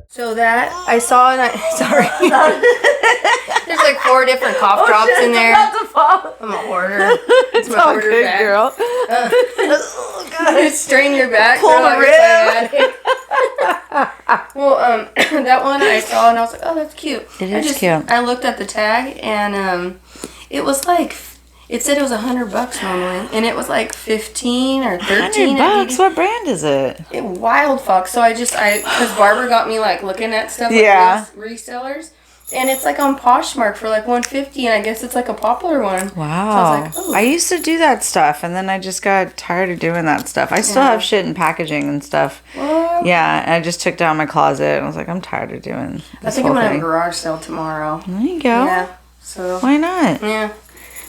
So that I saw, and sorry. There's like 4 different cough drops in there. I'm a hoarder. It's my hoarder good, bag. girl. Oh God! Strain your back. Pull the rib. Well, that one I saw, and I was like, oh, that's cute. It is cute. I looked at the tag, and it was like. It said it was $100 normally, and it was like 15 or 13. $100? What brand is it? Wild Fox. So because Barbara got me like looking at stuff like resellers, and it's like on Poshmark for like $150, and I guess it's like a popular one. Wow. So I was like, oh. I used to do that stuff, and then I just got tired of doing that stuff. I still have shit in packaging and stuff. What? Yeah, and I just took down my closet, and I was like, I'm tired of doing this I think I'm going to have a garage sale tomorrow. There you go. Yeah. So. Why not? Yeah.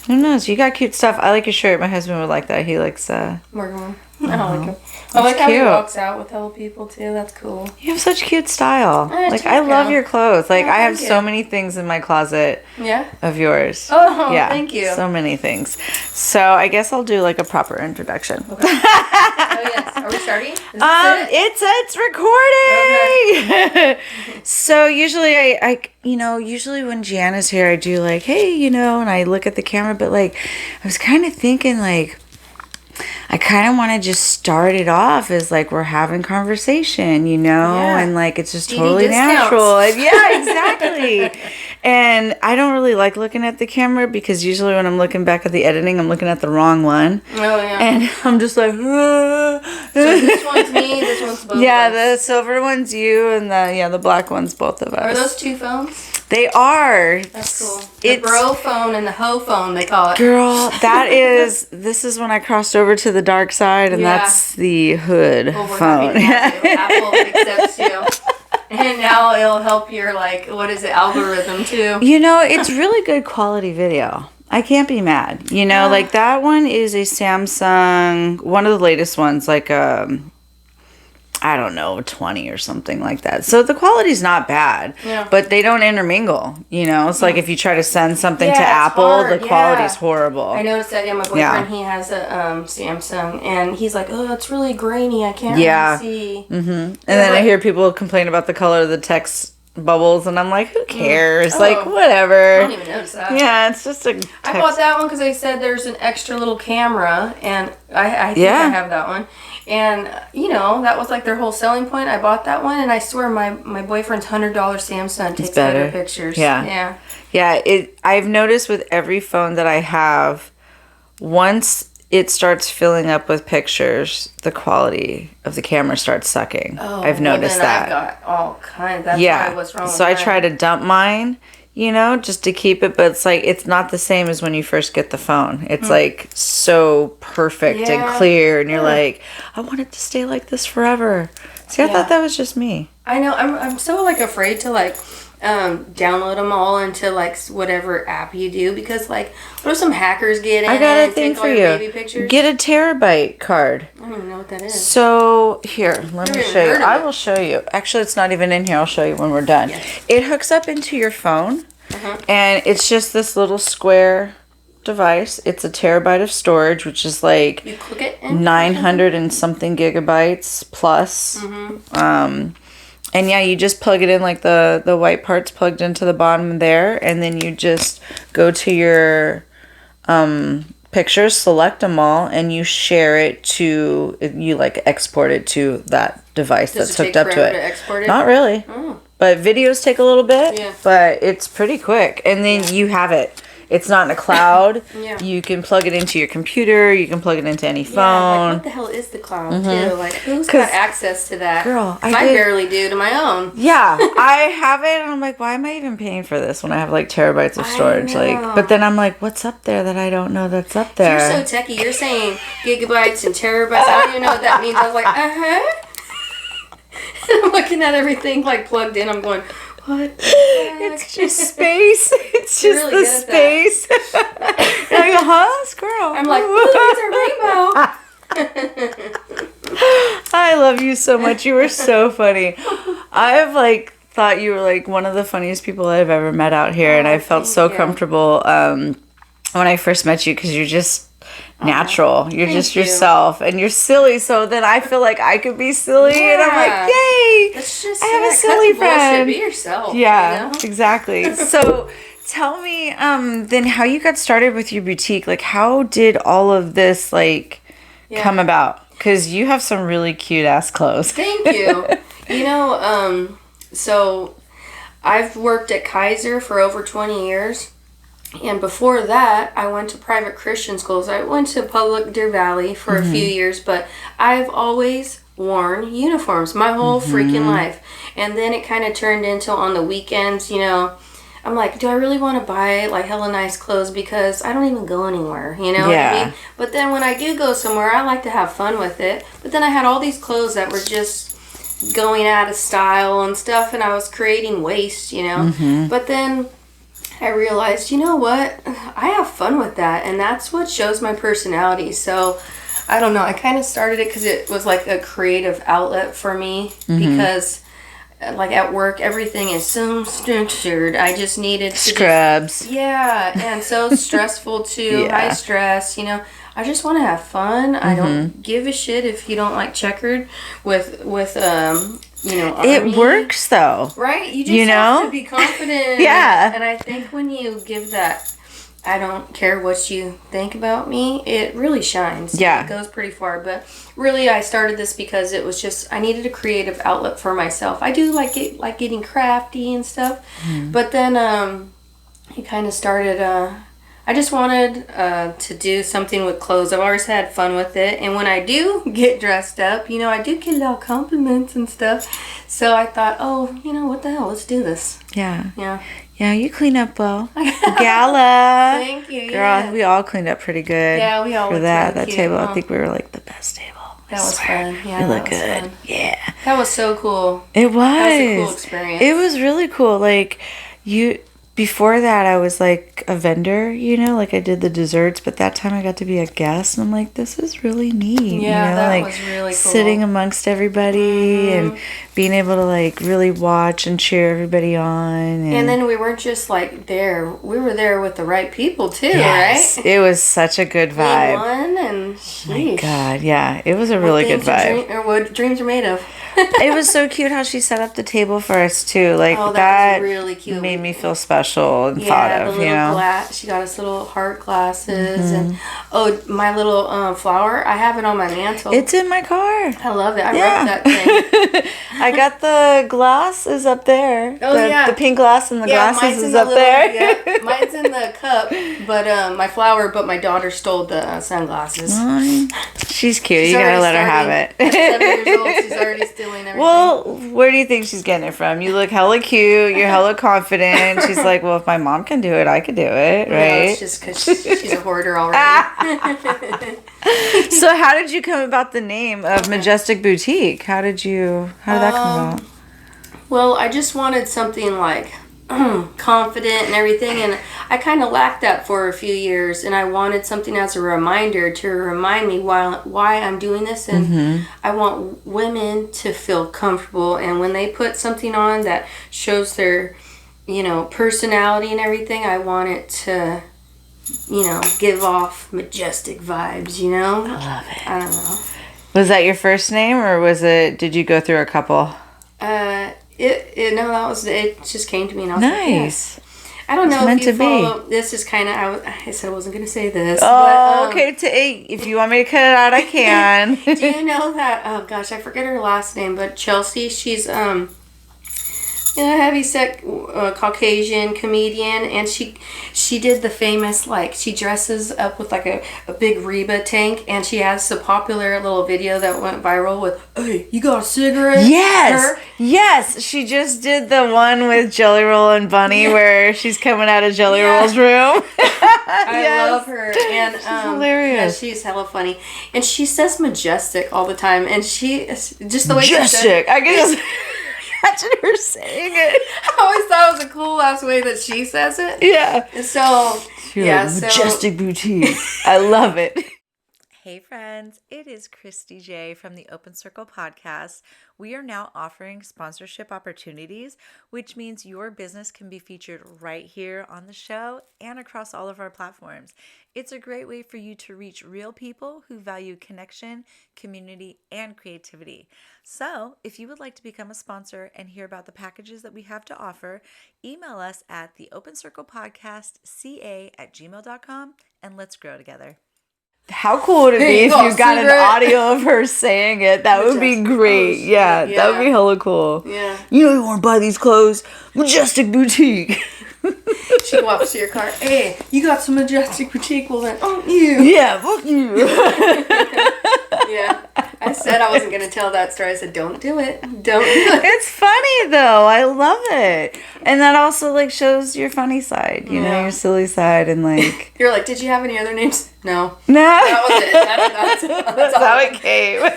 Who knows? You got cute stuff. I like your shirt. My husband would like that. He likes Morgan one. I like him. I like how he walks out with hello people too. That's cool. You have such cute style. Like I love your clothes. Like I have thank so you. many things in my closet. Yeah. Of yours. Oh, yeah. Thank you. So many things. So I guess I'll do like a proper introduction. Okay. Oh yes. Are we starting? It's recording. Okay. So usually I usually when Gianna's here I do like, hey, and I look at the camera, but like I was kind of thinking like I kind of want to just start it off as like we're having conversation, and like it's just totally natural. And yeah, exactly. And I don't really like looking at the camera because usually when I'm looking back at the editing, I'm looking at the wrong one. Oh yeah. And I'm just like, So this one's me, this one's both. Yeah, of us. the silver one's you, and the black one's both of us. Are those 2 phones? They are. That's cool. The bro phone and the hoe phone, they call it. Girl, this is when I crossed over to the dark side, and that's the hood phone. Apple accepts you. And now it'll help your, algorithm too. It's really good quality video. I can't be mad. Like that one is a Samsung, one of the latest ones, like I don't know, 20 or something like that. So the quality's not bad, but they don't intermingle, It's like if you try to send something to Apple, the quality's horrible. I noticed that, my boyfriend, he has a Samsung, and he's like, oh, it's really grainy, I can't really see. Mm-hmm. And then I hear people complain about the color of the text bubbles, and I'm like, who cares? Like, whatever. I don't even notice that. Yeah, it's just a text. I bought that one because they said there's an extra little camera, and I think I have that one. And, that was like their whole selling point. I bought that one, and I swear my boyfriend's $100 Samsung takes better pictures. Yeah. I've noticed with every phone that I have, once it starts filling up with pictures, the quality of the camera starts sucking. Oh, I've noticed that. I've got all kinds. That's why what's wrong with I try to dump mine, just to keep it, but it's like it's not the same as when you first get the phone. It's like so perfect and clear, and you're like, I want it to stay like this forever. See, I thought that was just me. I know. I'm so afraid to download them all into whatever app you do, because what if some hackers get in? I got a thing take for all you. Your baby pictures? Get a terabyte card. I don't even know what that is. So here, let me show you. I will show you. Actually, it's not even in here. I'll show you when we're done. Yes. It hooks up into your phone, and it's just this little square device. It's a terabyte of storage, which is like you click it 900 and something gigabytes plus. And you just plug it in, like the white part's plugged into the bottom there, and then you just go to your pictures, select them all, and you share it to, you export it to that device that's hooked up to it. To export it. Not really. Oh. But videos take a little bit, but it's pretty quick. And then you have it. It's not in a cloud. You can plug it into your computer. You can plug it into any phone. What the hell is the cloud, too? Who's got access to that? Girl, I barely do to my own. Yeah, I have it, and I'm like, why am I even paying for this when I have terabytes of storage? But then I'm like, what's up there that I don't know that's up there? You're so techie. You're saying gigabytes and terabytes. I don't even know what that means. I was like, I'm looking at everything plugged in. I'm going, what? It's just space. It's just really the space. And I go, squirrel. I'm like, ooh, it's a rainbow. I love you so much. You were so funny. I've thought you were one of the funniest people I've ever met out here, and I felt so comfortable when I first met you, because you're just natural. You're just you. yourself, and you're silly. So then I feel like I could be silly, and I'm like, yay! Let's just I have a silly friend. Be yourself. Yeah, you know? exactly. So tell me, then how you got started with your boutique. Like, how did all of this come about? Because you have some really cute ass clothes. Thank you. So I've worked at Kaiser for over 20 years. And before that, I went to private Christian schools. I went to public Deer Valley for a few years, but I've always worn uniforms my whole freaking life. And then it kind of turned into on the weekends, I'm like, do I really want to buy like hella nice clothes because I don't even go anywhere, what I mean? But then when I do go somewhere, I like to have fun with it. But then I had all these clothes that were just going out of style and stuff, and I was creating waste, But then I realized, you know what? I have fun with that, and that's what shows my personality. So, I don't know. I kind of started it because it was like a creative outlet for me because, like at work, everything is so structured. I just needed to scrubs. And so stressful too. High stress. I just want to have fun. I don't give a shit if you don't like checkered with it works though, right? You just have to be confident. And I think when you give that, I don't care what you think about me, it really shines. It goes pretty far. But really, I started this because it was just I needed a creative outlet for myself. I do like getting crafty and stuff, but then it kind of started. I just wanted to do something with clothes. I've always had fun with it. And when I do get dressed up, I do get a lot of compliments and stuff. So I thought, what the hell? Let's do this. Yeah. Yeah. Yeah, you clean up well. Gala. Thank you. Girl, we all cleaned up pretty good. Yeah, we all for looked that. really That cute, table, I think we were like the best table. That was fun. Yeah, we look that was good. Fun. Yeah. That was so cool. It was. That was a cool experience. It was really cool. Like, before that, I was like a vendor, like I did the desserts, but that time I got to be a guest, and I'm like, this is really neat. Yeah, that like was really cool. Sitting amongst everybody and being able to like really watch and cheer everybody on. And then we weren't just like there; we were there with the right people too, right? It was such a good vibe. And oh my God, yeah, it was a really good vibe. Or what dreams are made of. It was so cute how she set up the table for us too. Like that was really cute. Made me feel special and thought of. The little she got us little heart glasses and my little flower. I have it on my mantle. It's in my car. I love it. I wrote that thing. I got the glass is up there. The pink glass and the glasses is up there. Mine's in the cup, but my flower. But my daughter stole the sunglasses. She's cute. You gotta let her have it. At 7 years old, she's already stealing everything. Well, where do you think she's getting it from? You look hella cute. You're hella confident. She's like, well, if my mom can do it, I could do it, right? No, it's just because she's a hoarder already. So how did you come about the name of Majestic Boutique? How did that come about? Well, I just wanted something like confident and everything, and I kind of lacked that for a few years, and I wanted something as a reminder to remind me why I'm doing this, and I want women to feel comfortable, and when they put something on that shows their personality and everything, I want it to give off majestic vibes, I love it. I don't know. Was that your first name, or did you go through a couple? It just came to me and I was like, yes. I don't know if you follow, this is kind of, I said I wasn't going to say this. Oh, but, okay, if you want me to cut it out, I can. Do you know that, oh gosh, I forget her last name, but Chelsea, she's, heavyset Caucasian comedian, and she did the famous, she dresses up with a big Reba tank, and she has a popular little video that went viral with, hey, you got a cigarette? Yes, she just did the one with Jelly Roll and Bunny where she's coming out of Jelly Roll's room. I love her, and she's hilarious. Yeah, she's hella funny, and she says majestic all the time, and she just the way majestic. I can just imagine her saying it. I always thought it was a cool ass way that she says it. Yeah. So Majestic Boutique. I love it. Hey friends, it is Christy J from the Open Circle podcast. We are now offering sponsorship opportunities, which means your business can be featured right here on the show and across all of our platforms. It's a great way for you to reach real people who value connection, community, and creativity. So if you would like to become a sponsor and hear about the packages that we have to offer, email us at theopencirclecastca@gmail.com and let's grow together. How cool would it be if you got an audio of her saying it? That would be great. Yeah, that would be hella cool. Yeah. You know you want to buy these clothes? Majestic Boutique. She walks to your car. Hey, you got some Majestic Boutique? Well then, oh, you. Yeah, fuck you. Yeah. I said I wasn't going to tell that story. I said, don't do it. Don't do it. It's funny, though. I love it. And that also, like, shows your funny side, you know, your silly side. And, like... You're like, did you have any other names? No. No. That was it. That's how it came.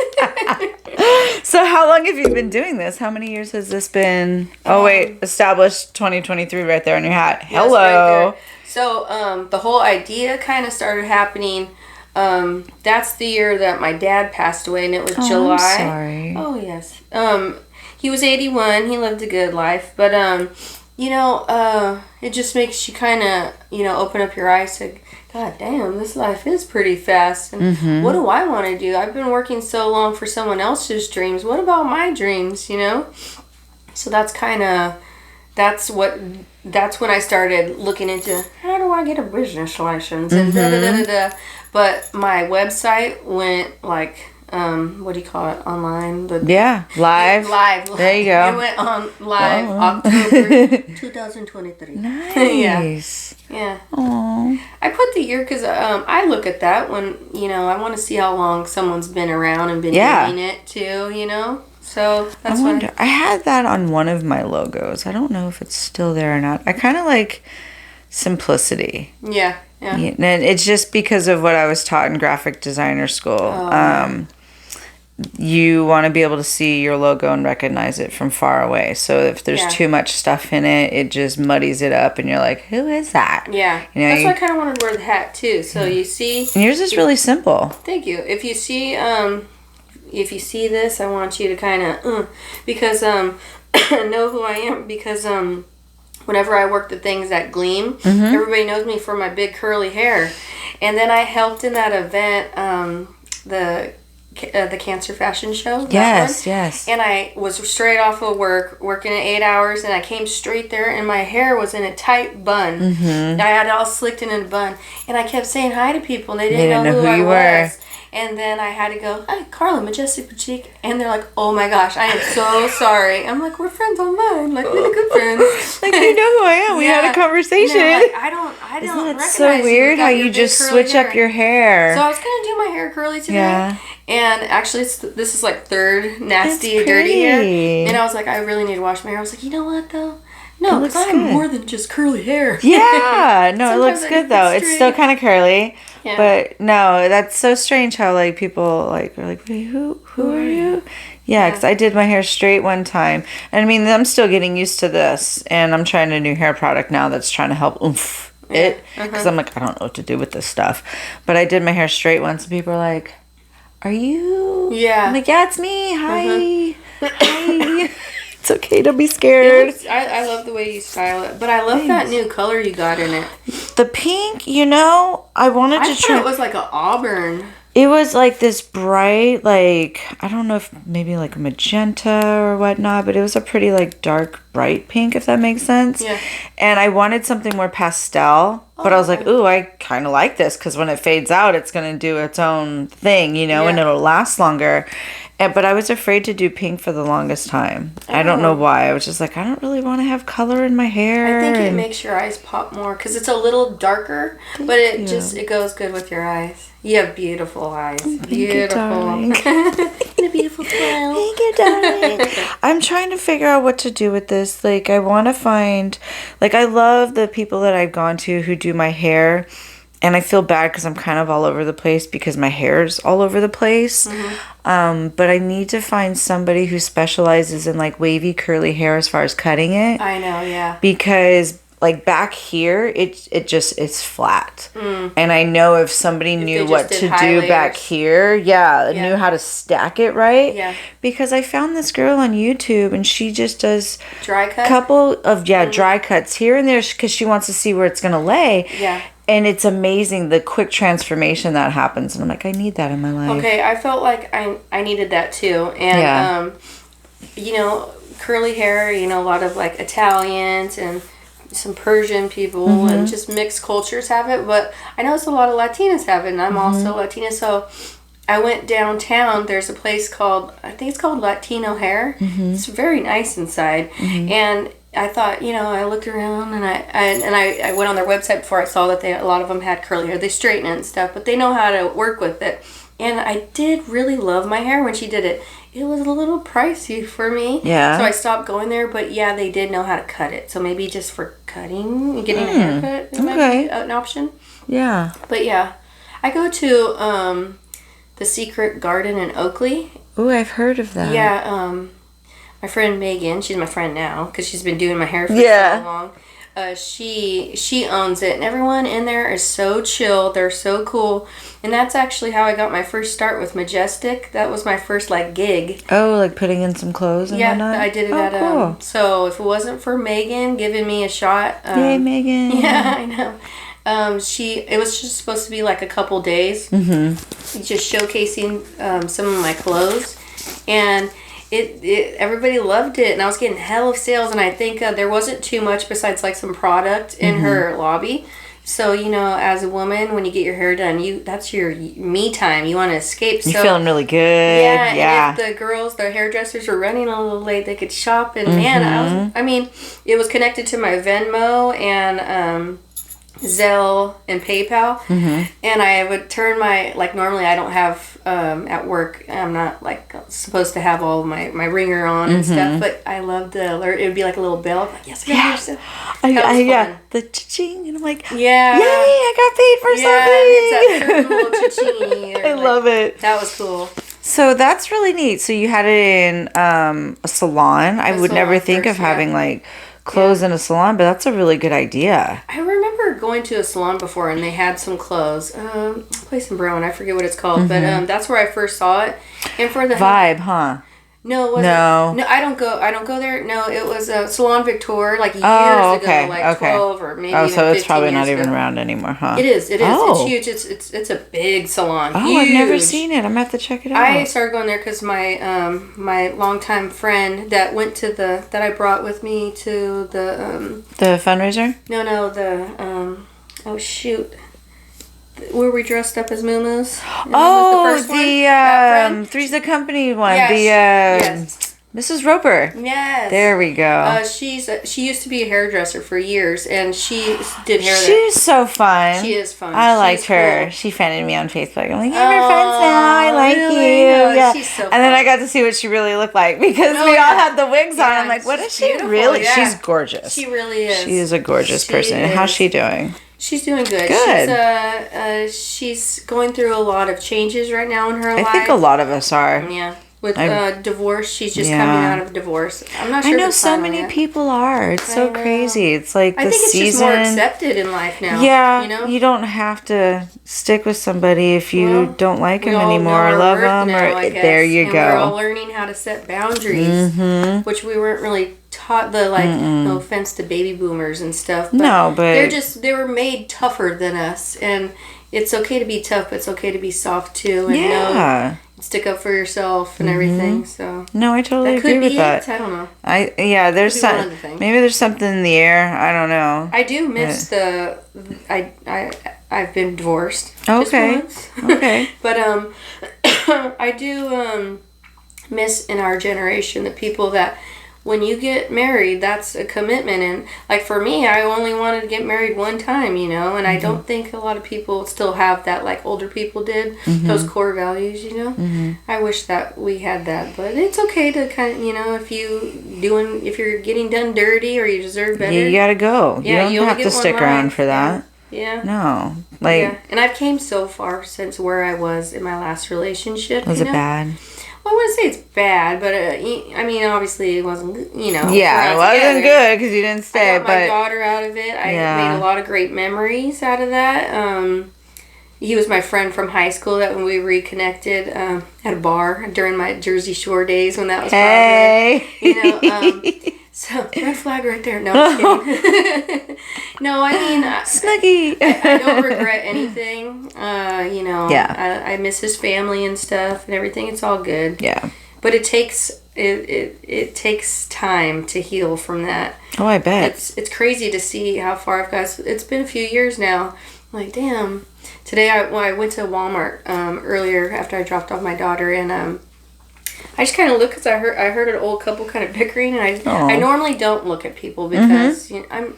So how long have you been doing this? How many years has this been? Oh, wait. Established 2023 right there on your hat. Hello. Right there. So the whole idea kind of started happening... that's the year that my dad passed away, and it was July. I'm sorry. Oh, yes. He was 81. He lived a good life. But, it just makes you kind of, open up your eyes to, God damn, this life is pretty fast. And what do I want to do? I've been working so long for someone else's dreams. What about my dreams, So that's kind of... That's when I started looking into how do I get a business license and da-da-da-da-da. But my website went like, what do you call it, online? Live. Live. There you go. It went on live October 2023. Nice. Yeah. Aww. I put the year because I look at that when, I want to see how long someone's been around and been doing it too, So that's why I had that on one of my logos. I don't know if it's still there or not. I kind of like simplicity. Yeah. And it's just because of what I was taught in graphic designer school. You want to be able to see your logo and recognize it from far away. So if there's too much stuff in it, it just muddies it up, and you're like, "Who is that?" Yeah, that's why I kind of wanted to wear the hat too. So you see, and yours is really simple. Thank you. If you see this, I want you to kind of because know who I am because whenever I work the things that gleam, everybody knows me for my big curly hair, and then I helped in that event, the Cancer Fashion Show. Yes. And I was straight off of work, working at 8 hours, and I came straight there, and my hair was in a tight bun. I had it all slicked in a bun, and I kept saying hi to people, and they didn't know who I was. And then I had to go, "Hi, Carla, Majestic Boutique," and they're like, "Oh my gosh, I am so sorry." I'm like, "We're friends online, like we're good friends." Like you know who I am. We had a conversation. Like, I don't Isn't it recognize so weird you how you just switch up your hair? So I was gonna do my hair curly today, and actually, this is like third nasty, dirty hair, and I was like, I really need to wash my hair. I was like, you know what though? No, because I have more than just curly hair. Yeah, no, it looks good though. It's still kind of curly. Yeah. But no, that's so strange how like people like are like, "Wait, who are you?" Yeah, because I did my hair straight one time, and I mean I'm still getting used to this, and I'm trying a new hair product now that's trying to help it because I'm like I don't know what to do with this stuff, but I did my hair straight once, and people are like, "Are you?" Yeah, I'm like, "Yeah, it's me. Hi, hi." It's okay, don't be scared. I love the way you style it, but I love that new color you got in it. The pink, I wanted to try. It was like an auburn. It was like this bright, like, I don't know if maybe like a magenta or whatnot, but it was a pretty like dark, bright pink, if that makes sense. Yeah. And I wanted something more pastel, but I was like, ooh, I kind of like this because when it fades out, it's going to do its own thing, and it'll last longer. But I was afraid to do pink for the longest time. I don't know why. I was just like, I don't really want to have color in my hair. I think it makes your eyes pop more because it's a little darker, but it goes good with your eyes. You have beautiful eyes. Beautiful. You, and a beautiful smile. Thank you, darling. I'm trying to figure out what to do with this. Like, I want to find, like, I love the people that I've gone to who do my hair. And I feel bad because I'm kind of all over the place because my hair's all over the place. But I need to find somebody who specializes in like wavy curly hair as far as cutting it. I know, yeah. Because like back here, it's flat. And I know if somebody knew what to do back here, knew how to stack it right. Yeah. Because I found this girl on YouTube and she just does dry cut. Couple of dry cuts here and there because she wants to see where it's gonna lay. Yeah. And it's amazing the quick transformation that happens. And I'm like, I need that in my life. Okay, I felt like I needed that too. And you know, curly hair, you know, a lot of like Italians and some Persian people and just mixed cultures have it, but I noticed a lot of Latinas have it, and I'm also Latina, so I went downtown. There's a place called, I think it's called Latino Hair. It's very nice inside, and I thought, you know, I looked around and I went on their website before I saw that a lot of them had curly hair. They straighten it and stuff, but they know how to work with it. And I did really love my hair when she did it. It was a little pricey for me. Yeah. So I stopped going there, but yeah, they did know how to cut it. So maybe just for cutting and getting a haircut, it might be an option. Yeah. But yeah, I go to the Secret Garden in Oakley. Oh, I've heard of that. Yeah. My friend Megan, she's my friend now because she's been doing my hair for so long. She owns it, and everyone in there is so chill. They're so cool, and that's actually how I got my first start with Majestic. That was my first like gig. Oh, like putting in some clothes and whatnot? I did it at cool. So if it wasn't for Megan giving me a shot, yay, Megan! Yeah, I know. It was just supposed to be like a couple days, just showcasing some of my clothes, and. Everybody loved it, and I was getting hell of sales, and I think there wasn't too much besides like some product in her lobby. So, you know, as a woman, when you get your hair done, that's your me time. You want to escape. You're feeling really good. Yeah. And if the hairdressers were running a little late, they could shop. And man, it was connected to my Venmo and Zelle and PayPal, and I would turn my, like, normally I don't have at work, I'm not like supposed to have all my ringer on and stuff, but I loved the alert. It would be like a little bell, like, yes, the cha-ching, and I'm like, yeah, yay, I got paid for something. It's that certain little cha-ching. I love it. That was cool. So that's really neat. So you had it in a salon. I would never think of having like clothes in a salon, but that's a really good idea. I remember going to a salon before and they had some clothes. A place in Brown, I forget what it's called, but that's where I first saw it. And for the Vibe, huh? No, it wasn't. No, I don't go there. No, it was a Salon Victor like years ago, like 12 or maybe even 15 so it's probably not years even ago. around anymore, huh? It is. Oh. It's huge. It's a big salon. Oh, huge. I've never seen it. I'm gonna have to check it out. I started going there because my longtime friend that I brought with me to the fundraiser. Oh shoot. Where we dressed up as Moo-Moos. Three's the Company one. Yes. Mrs. Roper. Yes. There we go. She used to be a hairdresser for years, and she did hair. She's so fun. She is fun. I liked her. Cool. She friended me on Facebook. I'm like, yeah, we're friends now. I like you. Yeah. She's so fun. And then I got to see what she really looked like because we all had the wigs on. I'm like, what is she really? Yeah. She's gorgeous. She really is. She is a gorgeous person. And how's she doing? She's doing good. Good. She's going through a lot of changes right now in her life. I think a lot of us are. Yeah. With divorce, she's just coming out of divorce. I'm not sure. I know so many people are. It's so crazy. It's like I think it's just more accepted in life now. Yeah, you don't have to stick with somebody if you don't like them anymore or love them. There you go. We're all learning how to set boundaries, which we weren't really taught. No offense to baby boomers and stuff. But they were made tougher than us, and it's okay to be tough, but it's okay to be soft too, and stick up for yourself and everything. So no, I totally agree with that. I don't know. There's maybe there's something in the air. I don't know. I do miss I've been divorced. Okay. Just once. Okay. But I do miss in our generation the people that when you get married, that's a commitment. And like for me, I only wanted to get married one time, and I don't think a lot of people still have that like older people did, those core values, I wish that we had that, but it's okay to kind of, if you're getting done dirty or you deserve better. You gotta go. You don't have to stick around for that. Yeah. No. Like, yeah. And I've came so far since where I was in my last relationship. Was it bad? Well, I wouldn't say it's bad, but I mean, obviously it wasn't, Yeah, it wasn't good because you didn't stay. I got my daughter out of it. I made a lot of great memories out of that. He was my friend from high school that when we reconnected at a bar during my Jersey Shore days when that was popular. So, red flag right there. No, I'm just kidding. No, I mean... Snuggie! I don't regret anything. I miss his family and stuff and everything. It's all good. Yeah. But it takes time to heal from that. Oh, I bet. It's crazy to see how far I've got. It's been a few years now. I'm like, damn. Today I went to Walmart earlier after I dropped off my daughter, and I just kind of looked because I heard an old couple kind of bickering, and I normally don't look at people because I'm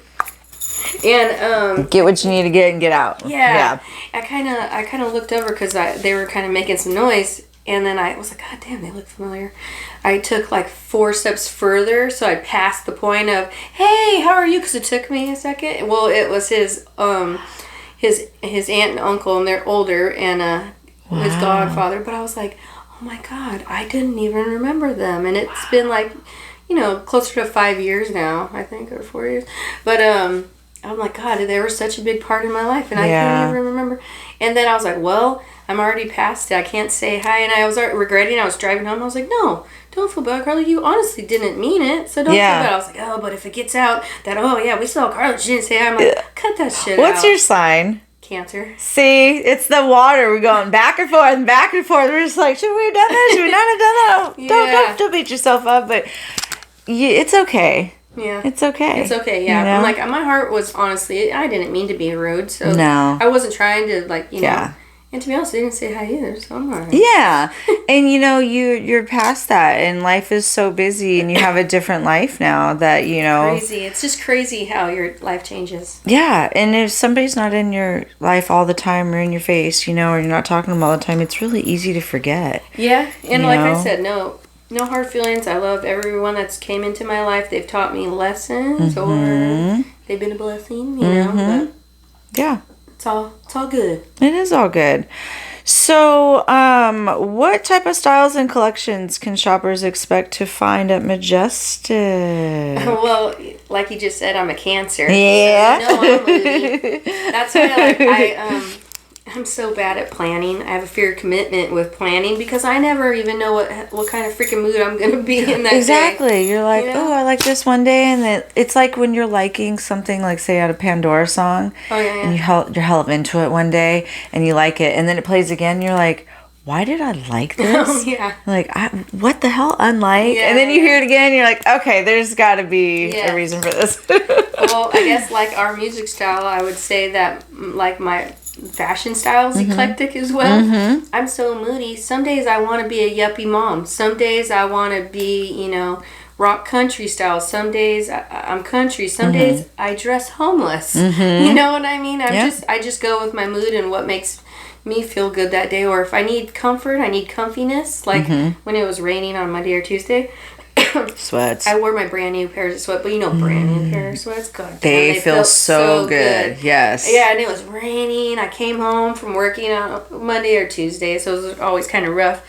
get what you need to get and get out. Yeah. I kind of looked over because they were kind of making some noise, and then I was like, God damn, they look familiar. I took like 4 steps further, so I passed the point of, hey, how are you? Because it took me a second. Well, it was his aunt and uncle, and they're older, and his godfather. But I was like, oh my God, I didn't even remember them. And it's been like, closer to 5 years now, I think, or 4 years. But I'm like, God, they were such a big part in my life, and I can't even remember. And then I was like, well, I'm already past it. I can't say hi. And I was regretting. I was driving home. I was like, no, don't feel bad, Carla. You honestly didn't mean it, so don't feel bad. I was like, oh, but if it gets out that, we saw Carla, she didn't say hi. I'm like, cut that shit out. What's your sign? Cancer. See, it's the water. We're going back and forth and back and forth. We're just like, should we have done that? Should we not have done that? Don't beat yourself up, but it's okay. Yeah. It's okay. It's okay, yeah. I'm like, my heart was honestly, I didn't mean to be rude, so no. I wasn't trying to, know. And to be honest, they didn't say hi either, so I'm alright. Yeah. And you're past that, and life is so busy, and you have a different life now that, Crazy. It's just crazy how your life changes. Yeah. And if somebody's not in your life all the time or in your face, or you're not talking to them all the time, it's really easy to forget. Yeah. And like I said, no hard feelings. I love everyone that's came into my life. They've taught me lessons or they've been a blessing, but yeah. It's all good. It is all good. So, what type of styles and collections can shoppers expect to find at Majestic? Well, like you just said, I'm a Cancer. Yeah. So I'm moody. That's why I'm so bad at planning. I have a fear of commitment with planning because I never even know what kind of freaking mood I'm going to be in that exactly. day. You're like, oh, I like this one day, and it's like when you're liking something, like say out a Pandora song, and you're hell into it one day, and you like it, and then it plays again, and you're like, why did I like this? Oh, yeah. Like, what the hell, unlike? Yeah, and then you hear it again, and you're like, okay, there's got to be a reason for this. Well, I guess like our music style, I would say that like my fashion style is eclectic as well. I'm so moody. Some days I want to be a yuppie mom. Some days I want to be, rock country style. Some days I'm country. Some days I dress homeless. You know what I mean? I just go with my mood and what makes me feel good that day. Or if I need comfort, I need comfiness. Like when it was raining on Monday or Tuesday. Sweats. I wore my brand new pairs of sweats, but brand new pair of sweats. God, they feel so good. Yes. Yeah, and it was raining. I came home from working on Monday or Tuesday, so it was always kind of rough.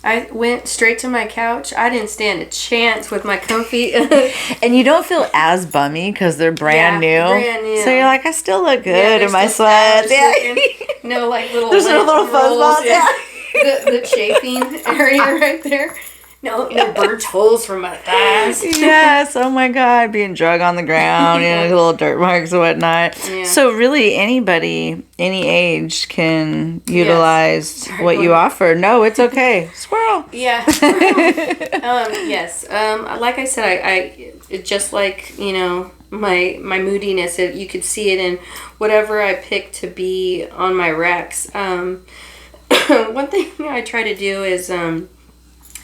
I went straight to my couch. I didn't stand a chance with my comfy. And you don't feel as bummy because they're brand new. Brand new. So you're like, I still look good in my sweats. Yeah. No, like little. There's no little fuzz balls. Yeah. The chafing area right there. No burnt holes from my thighs. Yes, oh my God, being drug on the ground, little dirt marks and whatnot. Yeah. So really anybody, any age can utilize what you offer. No, it's okay. Squirrel. Yeah. Yes. Like I said, I just like, my moodiness, you could see it in whatever I pick to be on my racks. One thing I try to do is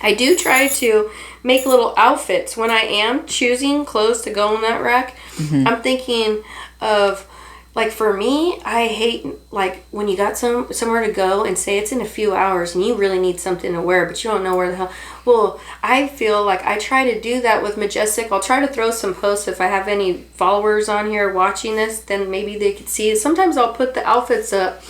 I do try to make little outfits. When I am choosing clothes to go on that rack, I'm thinking of like for me, I hate like when you got somewhere to go and say it's in a few hours and you really need something to wear, but you don't know where the hell. Well, I feel like I try to do that with Majestic. I'll try to throw some posts if I have any followers on here watching this, then maybe they could see it. Sometimes I'll put the outfits up.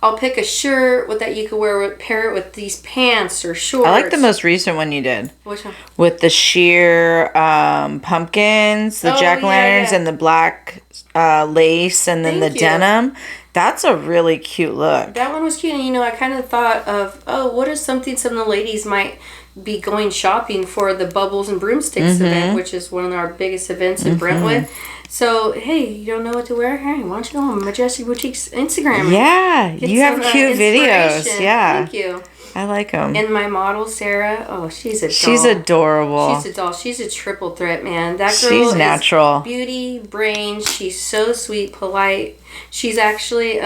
I'll pick a shirt that you could wear, pair it with these pants or shorts. I like the most recent one you did. Which one? With the sheer pumpkins, the jack-o'-lanterns, and the black lace, and then the denim. That's a really cute look. That one was cute. And, I kind of thought of, what is something some of the ladies might be going shopping for the Bubbles and Broomsticks event, which is one of our biggest events in Brentwood. So, hey, you don't know what to wear? Hey, why don't you go on Majestic Boutique's Instagram? Yeah, you have cute videos. Yeah. Thank you. I like them. And my model, Sarah, she's a doll. She's adorable. She's a doll. She's a triple threat, man. That girl she's natural. Is beauty, brains. She's so sweet, polite. She's actually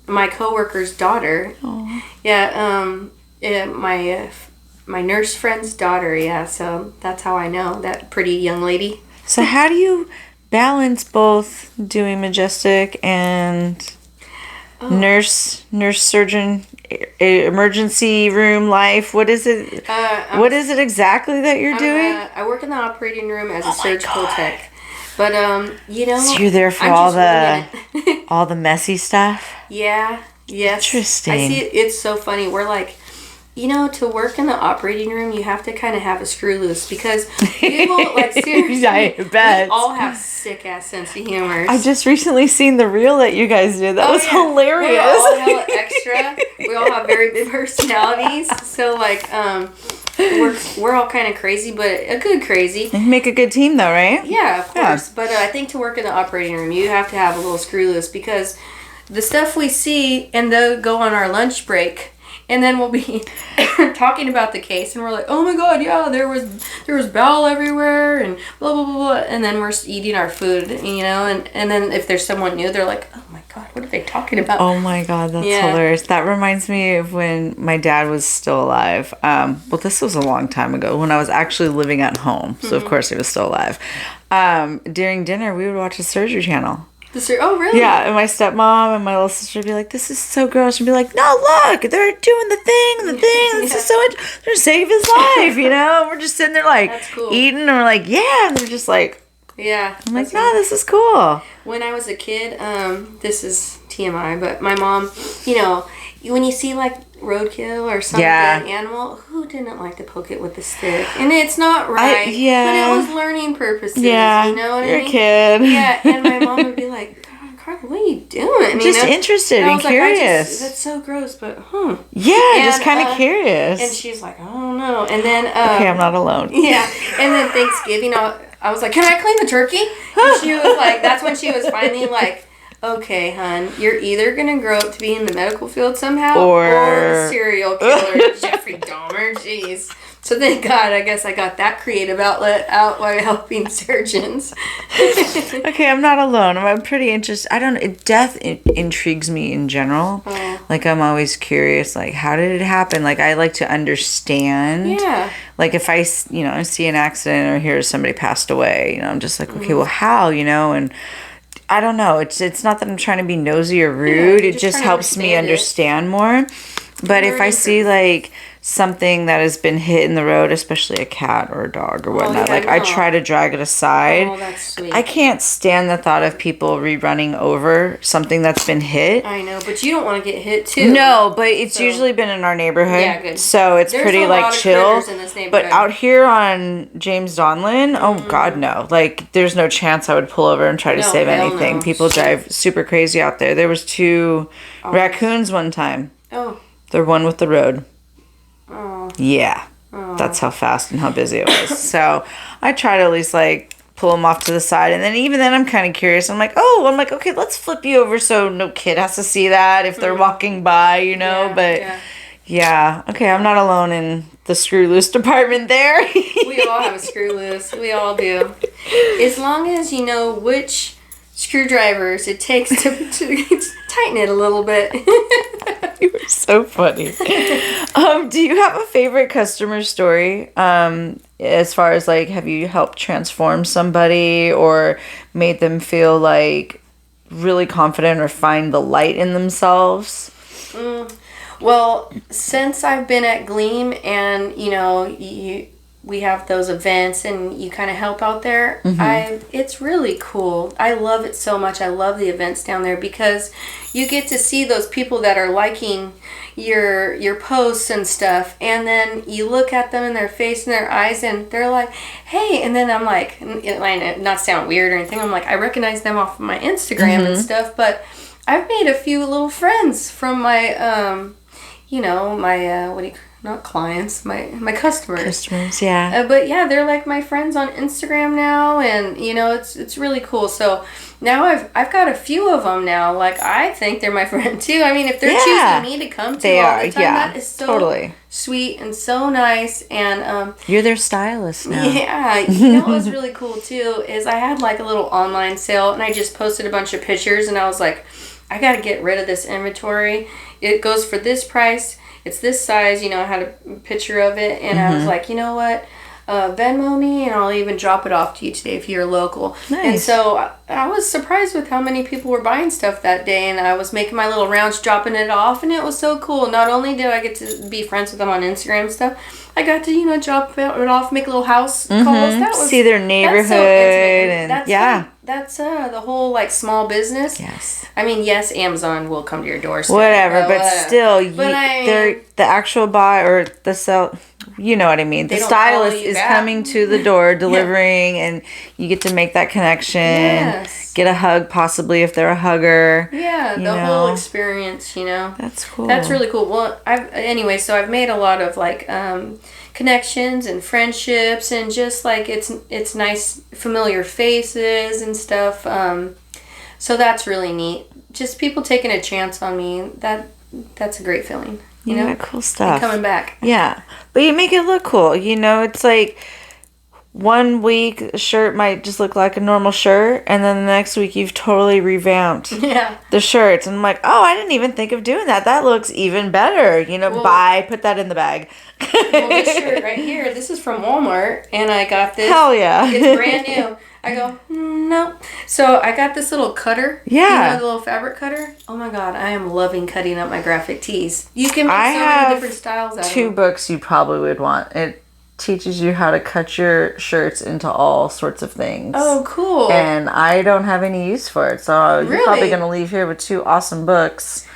my coworker's daughter. Aww. Yeah, my nurse friend's daughter. Yeah, so that's how I know that pretty young lady. So how do you balance both doing Majestic and nurse surgeon emergency room life? What is it? What is it exactly that you're doing? I work in the operating room as a surgical tech, but so you're there for all the messy stuff. Yeah. Yes. Interesting. I see. It's so funny. We're like, to work in the operating room, you have to kind of have a screw loose because people, like, seriously, I bet. We all have sick-ass sense of humor. I just recently seen the reel that you guys did. That was hilarious. We're all hella extra. We all have very big personalities. So, like, we're all kind of crazy, but a good crazy. And make a good team, though, right? Yeah, of course. But I think to work in the operating room, you have to have a little screw loose because the stuff we see, and they'll go on our lunch break, and then we'll be talking about the case, and we're like, oh my god, yeah, there was bowel everywhere, and blah, blah, blah, blah. And then we're eating our food, and then if there's someone new, they're like, oh my god, what are they talking about? Oh my god, that's hilarious. That reminds me of when my dad was still alive. Well, this was a long time ago, when I was actually living at home, so of course he was still alive. During dinner, we would watch a surgery channel. Oh, really? Yeah, and my stepmom and my little sister would be like, this is so gross. And be like, no, look, they're doing the thing. This is so they're going to save his life, We're just sitting there, like, eating, and we're like, yeah. And they're just like, yeah. I'm like, no, this is cool. When I was a kid, this is TMI, but my mom, when you see, like, roadkill or some dead animal, who didn't like to poke it with a stick? And it's not right, but it was learning purposes, you know what I mean? You're a kid. Yeah, and my mom would be like, Carla, what are you doing? Just interested and curious. That's so gross, but Yeah, just kind of curious. And she's like, I don't know. And then okay, I'm not alone. Yeah, and then Thanksgiving, I was like, can I clean the turkey? And she was like, that's when she was finally like, okay, hon, you're either going to grow up to be in the medical field somehow or a serial killer, Jeffrey Dahmer. Jeez. So thank God, I guess I got that creative outlet out while helping surgeons. Okay, I'm not alone. I'm pretty interested. Death intrigues me in general. Like, I'm always curious, like, how did it happen? Like, I like to understand. Yeah. Like, if I see an accident or hear somebody passed away, I'm just like, okay, well, how, and I don't know. It's not that I'm trying to be nosy or rude. It just helps me understand more. But if I see, like, something that has been hit in the road, especially a cat or a dog or whatnot, I try to drag it aside. Oh, that's sweet. I can't stand the thought of people rerunning over something that's been hit. I know, but you don't want to get hit too. No, but it's usually been in our neighborhood. Yeah, good. So it's pretty, like, chill. In this neighborhood. But out here on James Donlin, oh God, no. Like, there's no chance I would pull over and try to save anything. No. People drive super crazy out there. There was 2 raccoons one time. Oh. They're one with the road. Oh. Yeah. Oh. That's how fast and how busy it was. So I try to at least, like, pull them off to the side. And then even then I'm kind of curious. I'm like, okay, let's flip you over so no kid has to see that if they're walking by, Yeah. Okay, I'm not alone in the screw loose department there. We all have a screw loose. We all do. As long as you know which screwdrivers it takes to tighten it a little bit. You were so funny. Do you have a favorite customer story? As far as, like, have you helped transform somebody or made them feel like really confident or find the light in themselves? Well, since I've been at Gleam and, we have those events and you kind of help out there, it's really cool. I love it so much. I love the events down there because you get to see those people that are liking your posts and stuff, and then you look at them in their face and their eyes and they're like, hey, and then I'm like, it might not sound weird or anything, I'm like, I recognize them off of my Instagram and stuff, but I've made a few little friends from my not clients, my customers. Customers, yeah. But yeah, they're like my friends on Instagram now, and it's really cool. So now I've got a few of them now. Like, I think they're my friend too. I mean, if they're choosing me to come to all the time, that is so totally sweet and so nice. And you're their stylist now. Yeah, what was really cool too is I had like a little online sale, and I just posted a bunch of pictures, and I was like, I got to get rid of this inventory. It goes for this price. It's this size, I had a picture of it, and I was like, you know what, Venmo me, and I'll even drop it off to you today if you're local. Nice. And so I was surprised with how many people were buying stuff that day, and I was making my little rounds, dropping it off, and it was so cool. Not only did I get to be friends with them on Instagram and stuff, I got to, drop it off, make little house calls. That was, see their neighborhood, that's the whole like small business. Yes. I mean, yes, Amazon will come to your doorstep. Whatever, but still, they're the actual buy or the sell. You know what I mean. The stylist is coming to the door, delivering, and you get to make that connection. Yes. Get a hug, possibly if they're a hugger. Yeah, the whole experience. That's cool. That's really cool. Well, so I've made a lot of like connections and friendships, and just like it's nice, familiar faces and stuff. So that's really neat. Just people taking a chance on me. That's a great feeling. Cool stuff. And coming back. Yeah, but you make it look cool. It's like 1 week a shirt might just look like a normal shirt, and then the next week you've totally revamped the shirts. And I'm like, oh, I didn't even think of doing that. That looks even better. Put that in the bag. Well, this shirt right here, this is from Walmart, and I got this. Hell yeah. It's brand new. I go, no. So I got this little cutter. Yeah. The little fabric cutter. Oh my God, I am loving cutting up my graphic tees. You can make so many different styles out of them. 2 books you probably would want. It teaches you how to cut your shirts into all sorts of things. Oh, cool. And I don't have any use for it. So you're probably going to leave here with 2 awesome books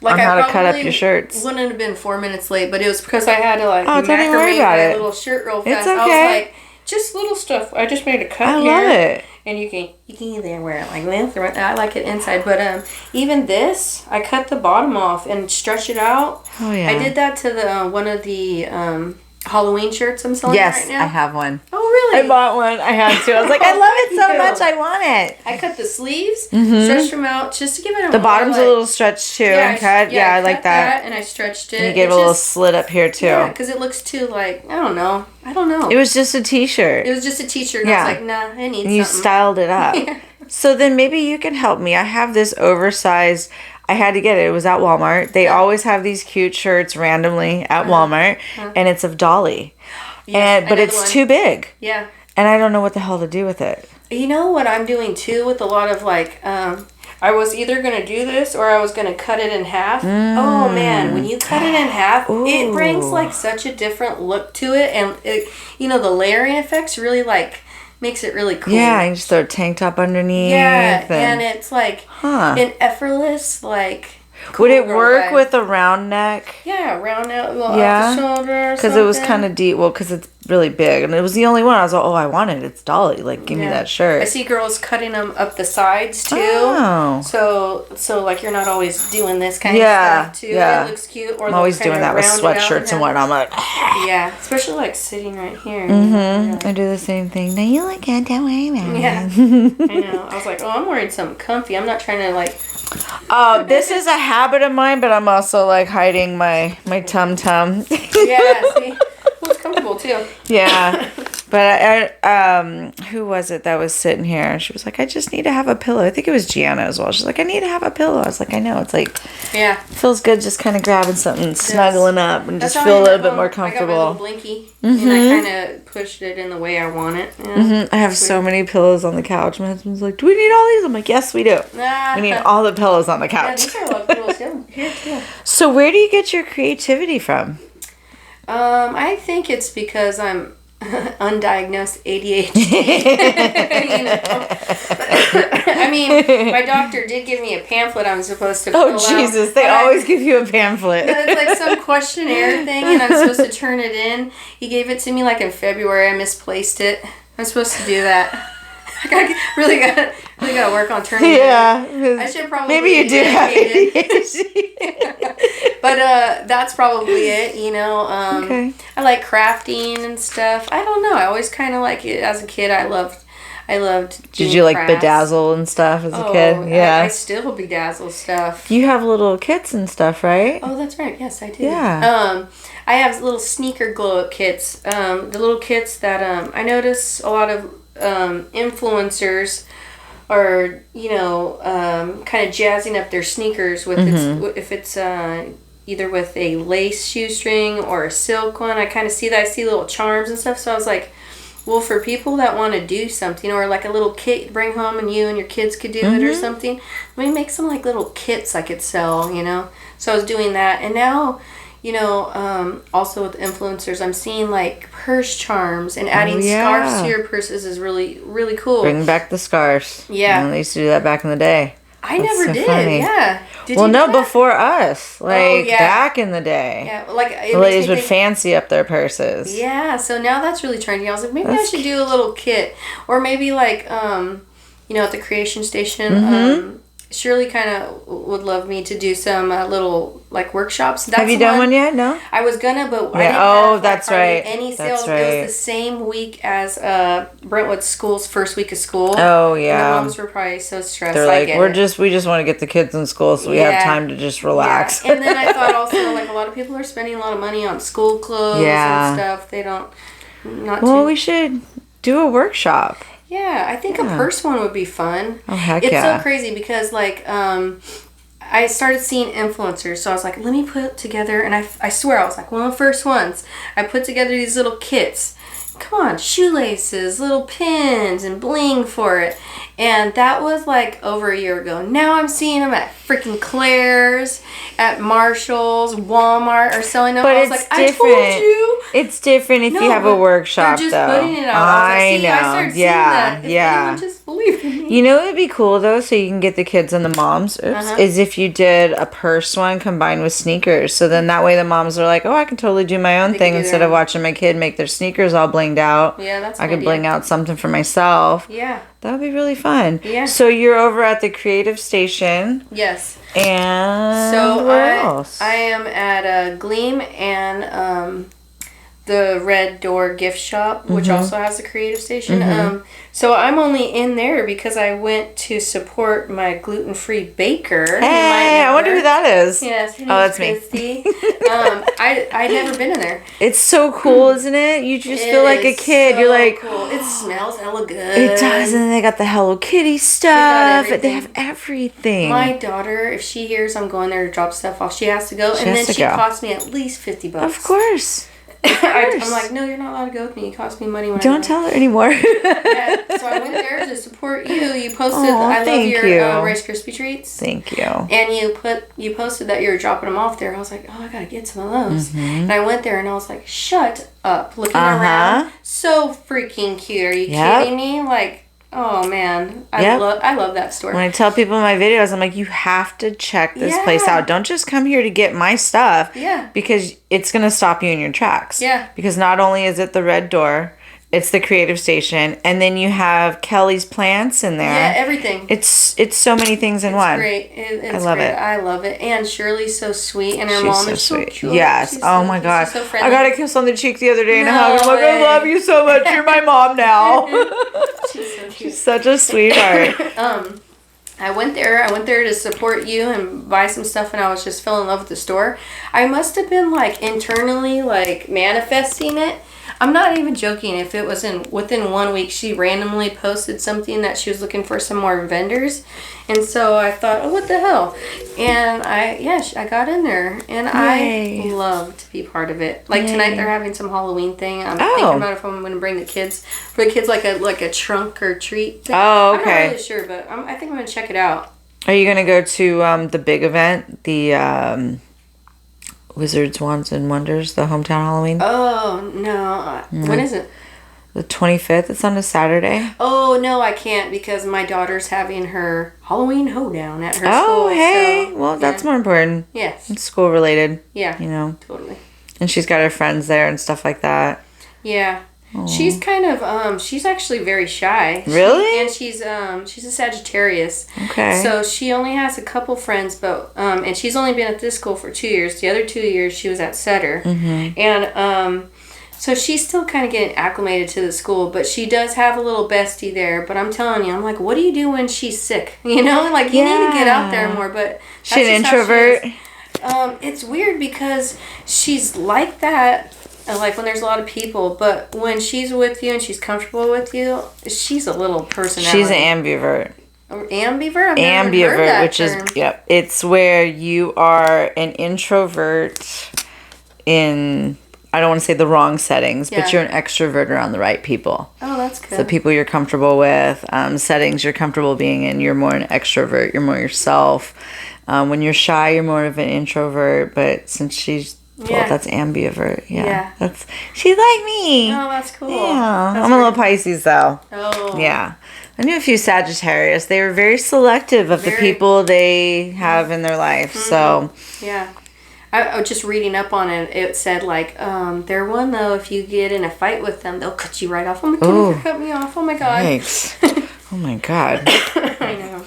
on how to cut up your shirts. Wouldn't have been 4 minutes late, but it was because I had to macrame my little shirt real fast. It's okay. I was like, just little stuff. I just made a cut here. I love it. And you can either wear it like this or I like it inside. But even this, I cut the bottom off and stretch it out. Oh yeah. I did that to the one of the Halloween shirts I'm selling right now. Yes, I have one. Oh, really? I bought one. I had to. I was like, I love it so much. I want it. I cut the sleeves, stretched them out just to give it a The bottom's a little stretched too and cut. Yeah, I like that. And I stretched it. And you gave a little slit up here too. Yeah, because it looks too like, I don't know. It was just a t-shirt. It was just a t-shirt. And I was like, nah, I need something. You styled it up. So then maybe you can help me. I have this oversized... I had to get it. It was at Walmart. They always have these cute shirts randomly at Walmart, and it's of Dolly. Yes, but it's too big. Yeah. And I don't know what the hell to do with it. You know what I'm doing too with a lot of like, I was either going to do this or I was going to cut it in half. Oh man, when you cut it in half, it brings like such a different look to it, and it, the layering effects really like makes it really cool. Yeah, you just throw a tank top underneath. Yeah, and it's like an effortless like. Cool Would it work with a round neck? Yeah, round neck, off the shoulder. Because it was kind of deep. Well, because it's really big, and it was the only one. I was like, oh, I want it. It's Dolly. Like, give me that shirt. I see girls cutting them up the sides too. Oh. So like you're not always doing this kind of stuff too. Yeah. It looks cute. Or I'm always doing that with sweatshirts and whatnot. I'm like, yeah, especially like sitting right here. I do the same thing. Now you look good. Don't worry about it. Yeah, I know. I was like, oh, I'm wearing something comfy. I'm not trying to like. Oh, this is a habit of mine, but I'm also like hiding my tum tum. Yeah, see, well, it's comfortable too. Yeah. But who was it that was sitting here? She was like, I just need to have a pillow. I think it was Gianna as well. She's like, I need to have a pillow. I was like, I know. It's like, yeah, feels good just kind of grabbing something, snuggling up, and That's just how feel a I little got bit home. more I got my comfortable. little blinky, and I kind of pushed it in the way I want it. Yeah. I have so many pillows on the couch. My husband's like, do we need all these? I'm like, yes, we do. We need all the pillows on the Yeah, couch. these are a lot of pillows here too. So where do you get your creativity from? I think it's because I'm undiagnosed ADHD. You know? I mean, my doctor did give me a pamphlet I'm supposed to fill Oh, Jesus. out, They but always give you a pamphlet. It's like some questionnaire thing, and I'm supposed to turn it in. He gave it to me like in February. I misplaced it. I'm supposed to do that. Really got to work on turning it in. I should probably maybe you do have ADHD. But that's probably it, you know. Okay. I like crafting and stuff. I don't know. I always kind of like it. As a kid, I loved Did you like crafts. bedazzle and stuff as a kid? Yeah. I still bedazzle stuff. You have little kits and stuff, right? Oh, that's right. Yes, I do. Yeah. I have little sneaker glow up kits. The little kits that I notice a lot of influencers are, you know, kind of jazzing up their sneakers with if it's either with a lace shoestring or a silk one. I kind of see that. I see little charms and stuff. So I was like, well, for people that want to do something, or like a little kit bring home and you and your kids could do it or something, let me make some like little kits I could sell, you know. So I was doing that, and now, you know, also with influencers, I'm seeing like purse charms, and adding scarves to your purses is really, really cool. Bring back the scarves. Yeah. You know, they used to do that back in the day. I never did. Funny. Yeah. Did Well, you no, do that? before us. Like, yeah. back in the day. Yeah, like it The makes ladies me would think- fancy up their purses. Yeah, so now that's really trendy. I was like, maybe I should do a little kit, or maybe like, you know, at the Creation Station. Shirley kind of would love me to do some little like workshops. That's Have you done one yet? No. I was gonna, but I Yeah. didn't Oh, have, that's hardly right. any That's sales. right. It was the same week as Brentwood School's first week of school. Oh, And yeah. the moms were probably so stressed. They're I like, get we it. just want to get the kids in school so we have time to just relax. Yeah. And then I thought also, like, a lot of people are spending a lot of money on school clothes and stuff. They don't, Well, we should do a workshop. Yeah, I think a purse one would be fun. Oh, heck it's yeah. so crazy because, like, I started seeing influencers, so I was like, let me put together, and I swear I was like one of the first ones. I put together these little kits. Come on, shoelaces, little pins, and bling for it. And that was like over a year ago. Now I'm seeing them at freaking Claire's, at Marshall's, Walmart are selling them. But I was it's like, different. I told you. It's different if No, you have a but workshop, they're just though. putting it out. I was like, see, I started seeing that. If anyone just believed in me. You know what would be cool, though, so you can get the kids and the moms, is if you did a purse one combined with sneakers. So then that way the moms are like, oh, I can totally do my own thing instead of watching my kid make their sneakers all blinged out. Yeah, that's I could bling out something for myself. Yeah. That would be really fun. Yeah. So you're over at the Creative Station. Yes. And So where else? I am at Gleam and the Red Door Gift Shop, which also has a Creative Station. So I'm only in there because I went to support my gluten-free baker. Hey, I wonder who that is. Yes, her that's name's Christy. I'd never been in there. It's so cool, isn't it? You just feel like a is kid. so You're like, cool. It smells hella good. it does, and they got the Hello Kitty stuff. They everything. have everything. My daughter, if she hears I'm going there to drop stuff off, she has to go, and has then to she go. costs me at least $50. Of course. I'm like, no, you're not allowed to go with me. It costs me money when Don't tell her anymore. Yeah, so I went there to support you. You posted, Aw, I love thank your you. Rice Krispie treats. Thank you. And you posted that you were dropping them off there. I was like, oh, I gotta get some of those. And I went there and I was like, shut up, looking around. So freaking cute. Are you kidding me? Like, oh man, I love that store. When I tell people in my videos, I'm like, you have to check this place out. Don't just come here to get my stuff. Yeah. Because it's going to stop you in your tracks. Yeah. Because not only is it the Red Door, it's the Creative Station, and then you have Kelly's plants in there. Yeah, everything. It's so many things in one. Great. It's I love great. it. I love it. And Shirley's so sweet, and her She's mom so is so sweet. cute. Yes. She's Oh so- my she's God. so I friendly. got a kiss on the cheek the other day and a No hug. I'm like, I way. love you so much. You're my mom now. She's so cute. She's such a sweetheart. I went there to support you and buy some stuff, and I was just fell in love with the store. I must have been like internally like manifesting it. I'm not even joking. If it was within 1 week, she randomly posted something that she was looking for some more vendors. And so I thought, oh, what the hell? And I got in there. And Yay. I love to be part of it. Like, Yay. tonight they're having some Halloween thing. I'm thinking about if I'm going to bring the kids. For the kids, like a trunk or treat thing. Oh, okay. I'm not really sure, but I think I'm going to check it out. Are you going to go to the big event? The Wizards, Wands, and Wonders, the hometown Halloween? Oh, no. When is it? The 25th. It's on a Saturday. Oh, no, I can't because my daughter's having her Halloween hoedown at her school. Oh, hey. So, well, that's more important. Yes. It's school related. Yeah. You know. Totally. And she's got her friends there and stuff like that. Yeah. Aww. She's kind of, she's actually very shy. Really? She's a Sagittarius. Okay. So she only has a couple friends, but, and she's only been at this school for 2 years. The other 2 years she was at Sutter. Mm-hmm. And, so she's still kind of getting acclimated to the school, but she does have a little bestie there. But I'm telling you, I'm like, what do you do when she's sick? You know, like you need to get out there more. But she's an introvert. It's weird because she's like that, like when there's a lot of people. But when she's with you and she's comfortable with you, she's a little personality. She's an ambivert. Ambivert? I've never ambivert, heard that which term. is it's where you are an introvert in. I don't want to say the wrong settings, but you're an extrovert around the right people. Oh, that's good. So people you're comfortable with, settings you're comfortable being in, you're more an extrovert, you're more yourself. When you're shy, you're more of an introvert, but since she's, that's ambivert. Yeah. She's like me. Oh, that's cool. Yeah. That's I'm a little Pisces, though. Oh. Yeah. I knew a few Sagittarius. They were very selective of the people they have in their life. Mm-hmm. So. Yeah. I was just reading up on it. It said, like, they're one, though, if you get in a fight with them, they'll cut you right off. Oh, my God, you cut me off. Oh, my God. Thanks. Oh, my God. I know.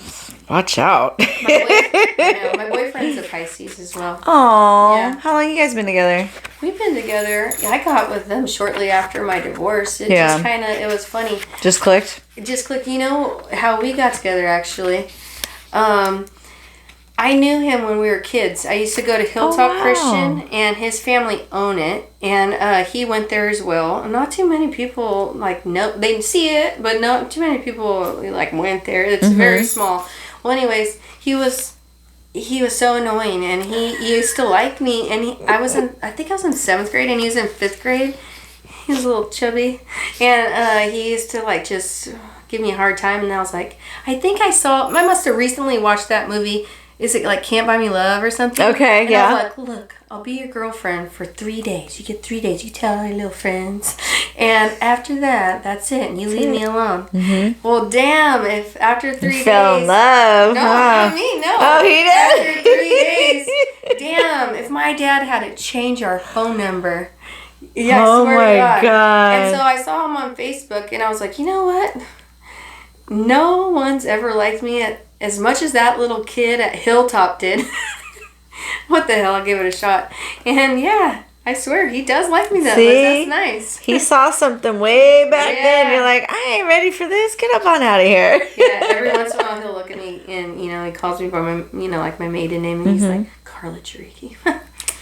Watch out. My boyfriend's a Pisces as well. Aw. Yeah. How long you guys been together? We've been together. I got with them shortly after my divorce. It just kind of, it was funny. Just clicked? It just clicked. You know how we got together, actually? I knew him when we were kids. I used to go to Hilltop Christian, and his family own it, and he went there as well. Not too many people they see it, but not too many people went there. It's very small. Well, anyways, he was so annoying, and he used to like me, and I think I was in 7th grade, and he was in 5th grade. He was a little chubby, and he used to just give me a hard time, and I was like, I must have recently watched that movie. Is it like Can't Buy Me Love or something? Okay, and yeah. I was like, look, I'll be your girlfriend for 3 days. You get 3 days. You tell all your little friends. And after that, that's it. And you leave me alone. Mm-hmm. Well, damn, if after 3 days... fell in love. No, not me, no. Oh, he did? After 3 days, damn, if my dad had to change our phone number... Yeah, I swear to God. And so I saw him on Facebook, and I was like, you know what? No one's ever liked me as much as that little kid at Hilltop did. What the hell? I'll give it a shot. And yeah, I swear, he does like me that much. That's nice. He saw something way back then. You're like, I ain't ready for this. Get up on out of here. Yeah, every once in a while he'll look at me and, he calls me by my, my maiden name. And he's like, Carla Rose.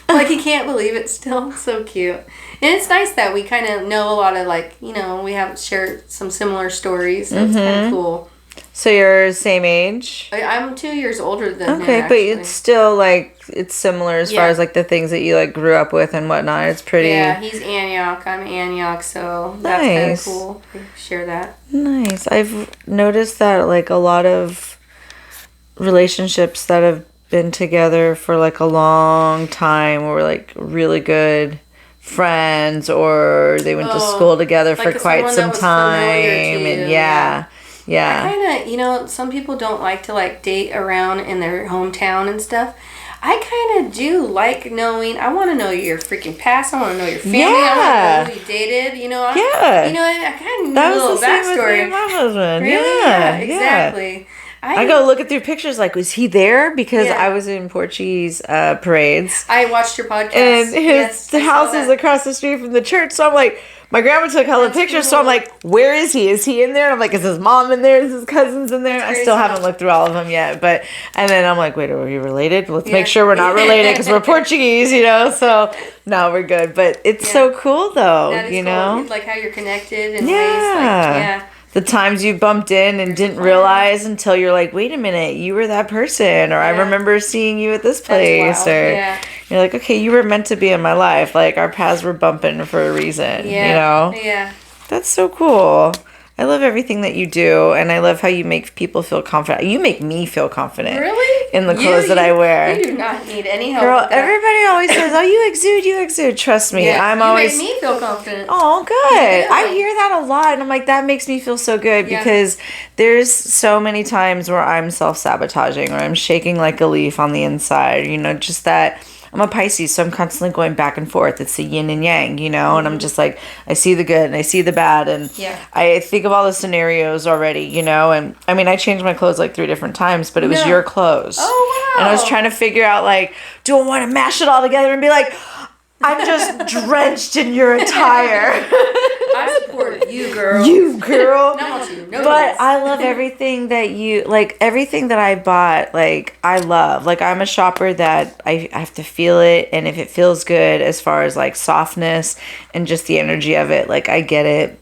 Like, he can't believe it still. It's so cute. And it's nice that we kind of know a lot of, we have shared some similar stories. So it's kind of cool. So you're same age? I'm 2 years older than him, Okay, but it's still, it's similar as far as, the things that you, grew up with and whatnot. It's pretty... Yeah, he's Antioch. I'm Antioch, so that's kind of cool. We share that. Nice. I've noticed that, a lot of relationships that have been together for, a long time were, really good friends, or they went to school together for quite some time. And yeah. I kind of, some people don't like to date around in their hometown and stuff. I kind of do like knowing. I want to know your freaking past. I want to know your family. I want to know who you dated. I kind of need a little backstory. With my husband. Really? Yeah, exactly. I go looking through pictures like, was he there? Because I was in Portuguese parades. I watched your podcast. And his house is across the street from the church. So I'm like, my grandma took hella pictures. Cool. So I'm like, where is he? Is he in there? I'm like, is his mom in there? Is his cousins in there? I still haven't looked through all of them yet. And then I'm like, wait, are we related? Let's make sure we're not related because we're Portuguese, So no, we're good. But it's so cool though, that is cool. Like how you're connected and ways the times you bumped in and didn't realize until you're like, wait a minute, you were that person, or I remember seeing you at this place, or you're like, okay, you were meant to be in my life. Like our paths were bumping for a reason, Yeah. That's so cool. I love everything that you do, and I love how you make people feel confident. You make me feel confident. Really? In the clothes that I wear. You do not need any help. Girl, everybody always says, oh, you exude. Trust me. Yeah, I'm you always... make me feel confident. Oh, good. I hear that a lot, and I'm like, that makes me feel so good because there's so many times where I'm self-sabotaging or I'm shaking like a leaf on the inside, just that... I'm a Pisces, so I'm constantly going back and forth. It's the yin and yang, and I'm just like, I see the good and I see the bad, and I think of all the scenarios already, and I mean, I changed my clothes like 3 different times, but it was your clothes. Oh, wow. And I was trying to figure out, like, do I want to mash it all together and be like, I'm just drenched in your attire. I support you, girl. You, girl. Not you. No, but I love everything that you, like, everything that I bought, like, I love. Like, I'm a shopper that I have to feel it, and if it feels good as far as, like, softness and just the energy of it, like, I get it.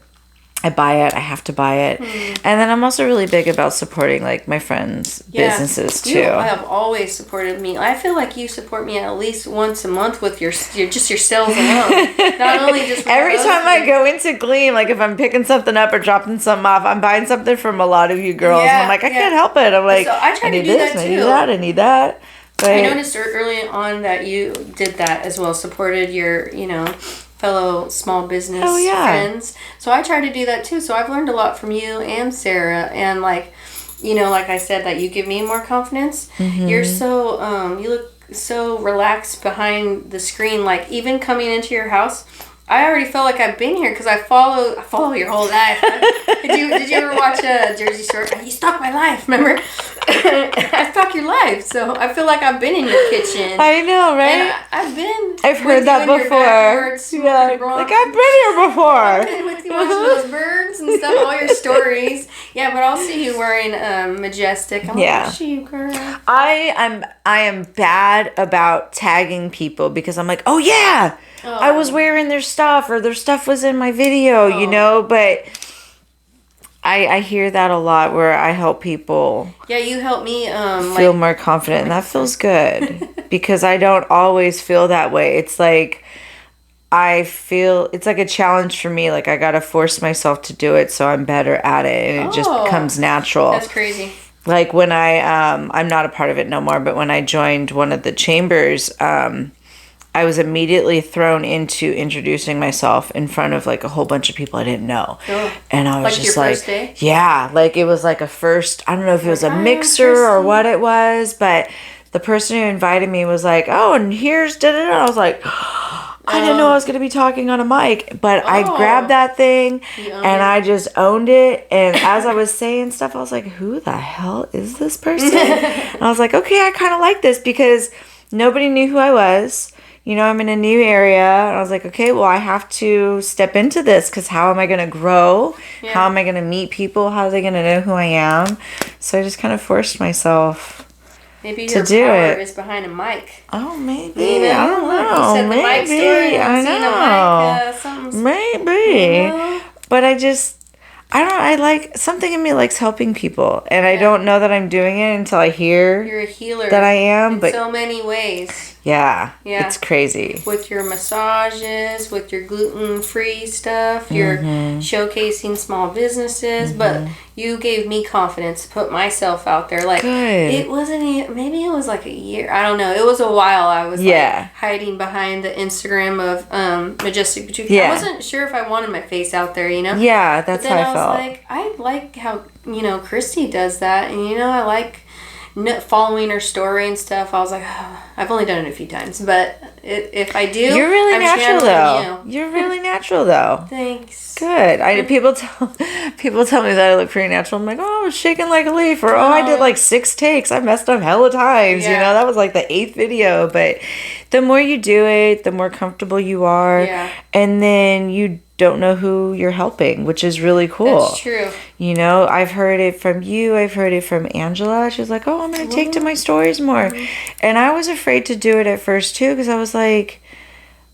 I buy it. I have to buy it. And then I'm also really big about supporting, like, my friends' businesses, too. You have always supported me. I feel like you support me at least once a month with your sales alone. Not only just... Every time I go into Gleam, like, if I'm picking something up or dropping something off, I'm buying something from a lot of you girls. And I'm like, I can't help it. I'm like, so I try to do this, that, too. I need that, I need that. But I noticed early on that you did that as well. Supported your, fellow small business friends. So I try to do that too. So I've learned a lot from you and Sarah, and like I said, that you give me more confidence. You're so you look so relaxed behind the screen. Like even coming into your house, I already felt like I've been here because I follow your whole life. Did you ever watch Jersey Shore? You stalk my life, remember? I stalk your life, so I feel like I've been in your kitchen. I know, right? And I've heard that before. Like I've been here before. I've been with you watching those birds and stuff, all your stories. Yeah, but I'll see you wearing Majestic. I'm like, what's you, girl? I am bad about tagging people because I'm like, oh yeah. I was wearing their stuff, or their stuff was in my video, but I hear that a lot where I help people. Yeah, you help me feel more confident, and that feels good because I don't always feel that way. It's like I feel it's like a challenge for me. Like I gotta force myself to do it so I'm better at it, and it just becomes natural. That's crazy. Like when I'm not a part of it no more, but when I joined one of the chambers, I was immediately thrown into introducing myself in front of like a whole bunch of people I didn't know. And I was just your like, first day? Yeah, like it was like a first, I don't know if it was a mixer or what it was, but the person who invited me was like, oh, and here's da-da-da. I was like, I didn't know I was going to be talking on a mic, but I grabbed that thing and I just owned it. And as I was saying stuff, I was like, who the hell is this person? And I was like, okay, I kind of like this because nobody knew who I was. I'm in a new area. And I was like, okay, well, I have to step into this because how am I going to grow? Yeah. How am I going to meet people? How are they going to know who I am? So I just kind of forced myself to do it. Is behind a mic. Oh, maybe. I don't know. You said maybe. the mic story. I know. Maybe. But I like, something in me likes helping people. And I don't know that I'm doing it until I hear you're a healer that I am. In so many ways. Yeah. It's crazy. With your massages, with your gluten-free stuff, you're showcasing small businesses, but you gave me confidence to put myself out there. Like, it wasn't, maybe it was like a year. I don't know. It was a while I was like hiding behind the Instagram of Majestic Boutique. I wasn't sure if I wanted my face out there, Yeah, that's how I felt. I was like, I like how, Christy does that. And, I like following her story and stuff. I was like, oh, I've only done it a few times, but if I do, you're really I'm natural though. channeling You're really natural though. Thanks. Good. People tell me that I look pretty natural. I'm like, oh, I was shaking like a leaf, or oh, I did like 6 takes. I messed up hella times. Yeah. You know, that was like the 8th video. But the more you do it, the more comfortable you are. Yeah. And then you don't know who you're helping, which is really cool. That's true. You know, I've heard it from you. I've heard it from Angela. She's like, oh, I'm going to take to my stories more. And I was afraid to do it at first too, because I was like,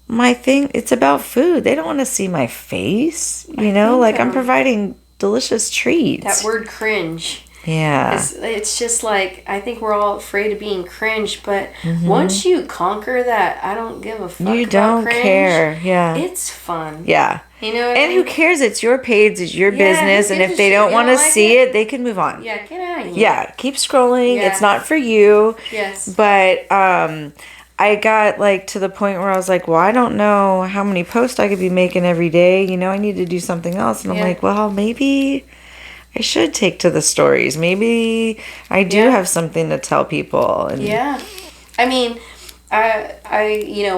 my thing, it's about food. They don't want to see my face. You know, like I'm providing delicious treats. That word cringe. Yeah. It's just like, I think we're all afraid of being cringe, but once you conquer that, I don't give a fuck you about don't cringe, care. Yeah. it's fun. Yeah. You know what and I who mean? cares? It's your page. It's your Yeah, business. who And if gives they a don't shit? want You to don't like see it? it, they can move on. Yeah, get out of here. Yeah. Keep scrolling. Yeah. It's not for you. Yes. But I got like to the point where I was like, well, I don't know how many posts I could be making every day. You know, I need to do something else. And I'm like, well, maybe I should take to the stories. Maybe I do have something to tell people. And yeah. I mean, I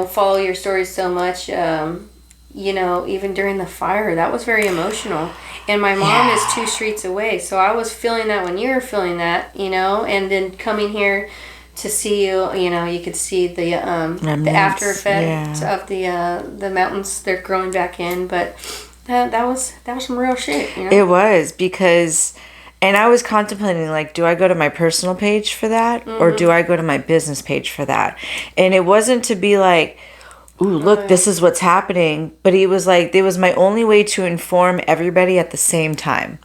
follow your stories so much. Even during the fire, that was very emotional. And my mom is 2 streets away. So I was feeling that when you were feeling that, and then coming here to see you, you could see the after effects of the mountains. They're growing back in, but that was some real shit. It was, because, and I was contemplating, like, do I go to my personal page for that, or do I go to my business page for that? And it wasn't to be like, ooh, look, this is what's happening. But it was like, it was my only way to inform everybody at the same time.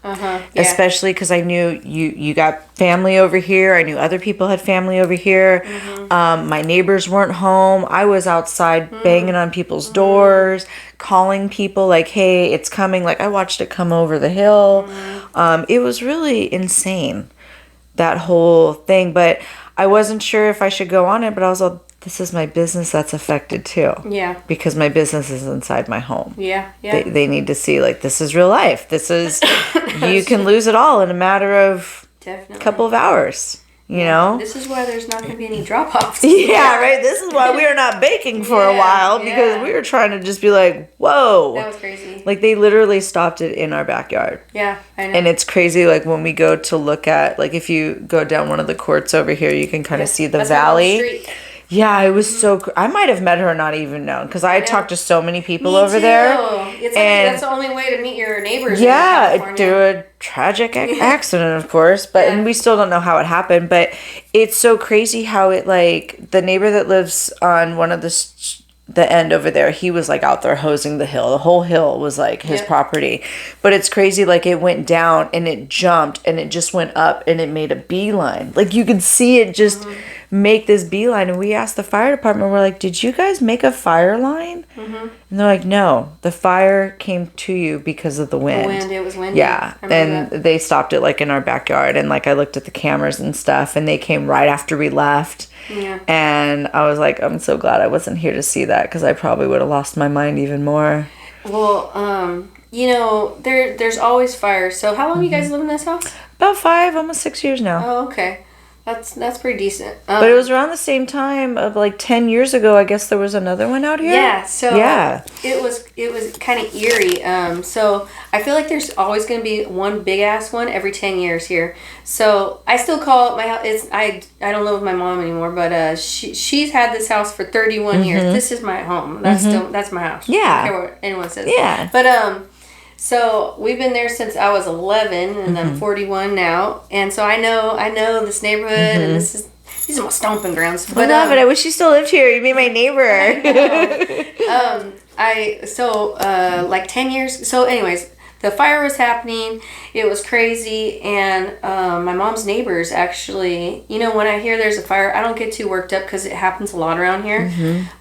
Especially because I knew you got family over here. I knew other people had family over here. My neighbors weren't home. I was outside banging on people's doors, calling people like, hey, it's coming. Like, I watched it come over the hill. It was really insane, that whole thing. But I wasn't sure if I should go on it, but I was like, this is my business that's affected too. Yeah. Because my business is inside my home. Yeah. Yeah. They need to see, like, this is real life. This is, you can lose it all in a matter of a couple of hours, you know? This is why there's not going to be any drop-offs. Yeah, right. This is why we are not baking for a while, because we were trying to just be like, whoa. That was crazy. Like, they literally stopped it in our backyard. Yeah, I know. And it's crazy, like, when we go to look at, like, if you go down one of the courts over here, you can kind of see the valley. Yeah, it was so. I might have met her and not even known, because I talked to so many people over there. It's that's the only way to meet your neighbors. Yeah, through a tragic accident, of course. But and we still don't know how it happened. But it's so crazy how it, like, the neighbor that lives on one of the end over there, he was like out there hosing the hill. The whole hill was like his property. But it's crazy, like, it went down and it jumped and it just went up and it made a beeline. Like, you could see it just make this beeline. And we asked the fire department, we're like, did you guys make a fire line? And they're like, no, the fire came to you because of the wind. It was windy. Yeah. And they stopped it, like, in our backyard. And, like, I looked at the cameras and stuff, and they came right after we left. Yeah. And I was like, I'm so glad I wasn't here to see that, because I probably would have lost my mind even more. Well, there's always fires. So how long you guys live in this house? About 5, almost 6 years now. Oh, okay. That's pretty decent. But it was around the same time of, like, 10 years ago, I guess there was another one out here. Yeah, so it was kind of eerie. So I feel like there's always going to be one big ass one every 10 years here. So I still call it my house. I don't live with my mom anymore, but she's had this house for 31 years. This is my home. That's my house. Yeah. I don't care what anyone says. Yeah. But so we've been there since I was 11, and I'm 41 now, and so I know this neighborhood, and these are my stomping grounds. But I wish you still lived here. You'd be my neighbor. Like 10 years. So anyways, the fire was happening. It was crazy, and my mom's neighbors actually, when I hear there's a fire, I don't get too worked up because it happens a lot around here.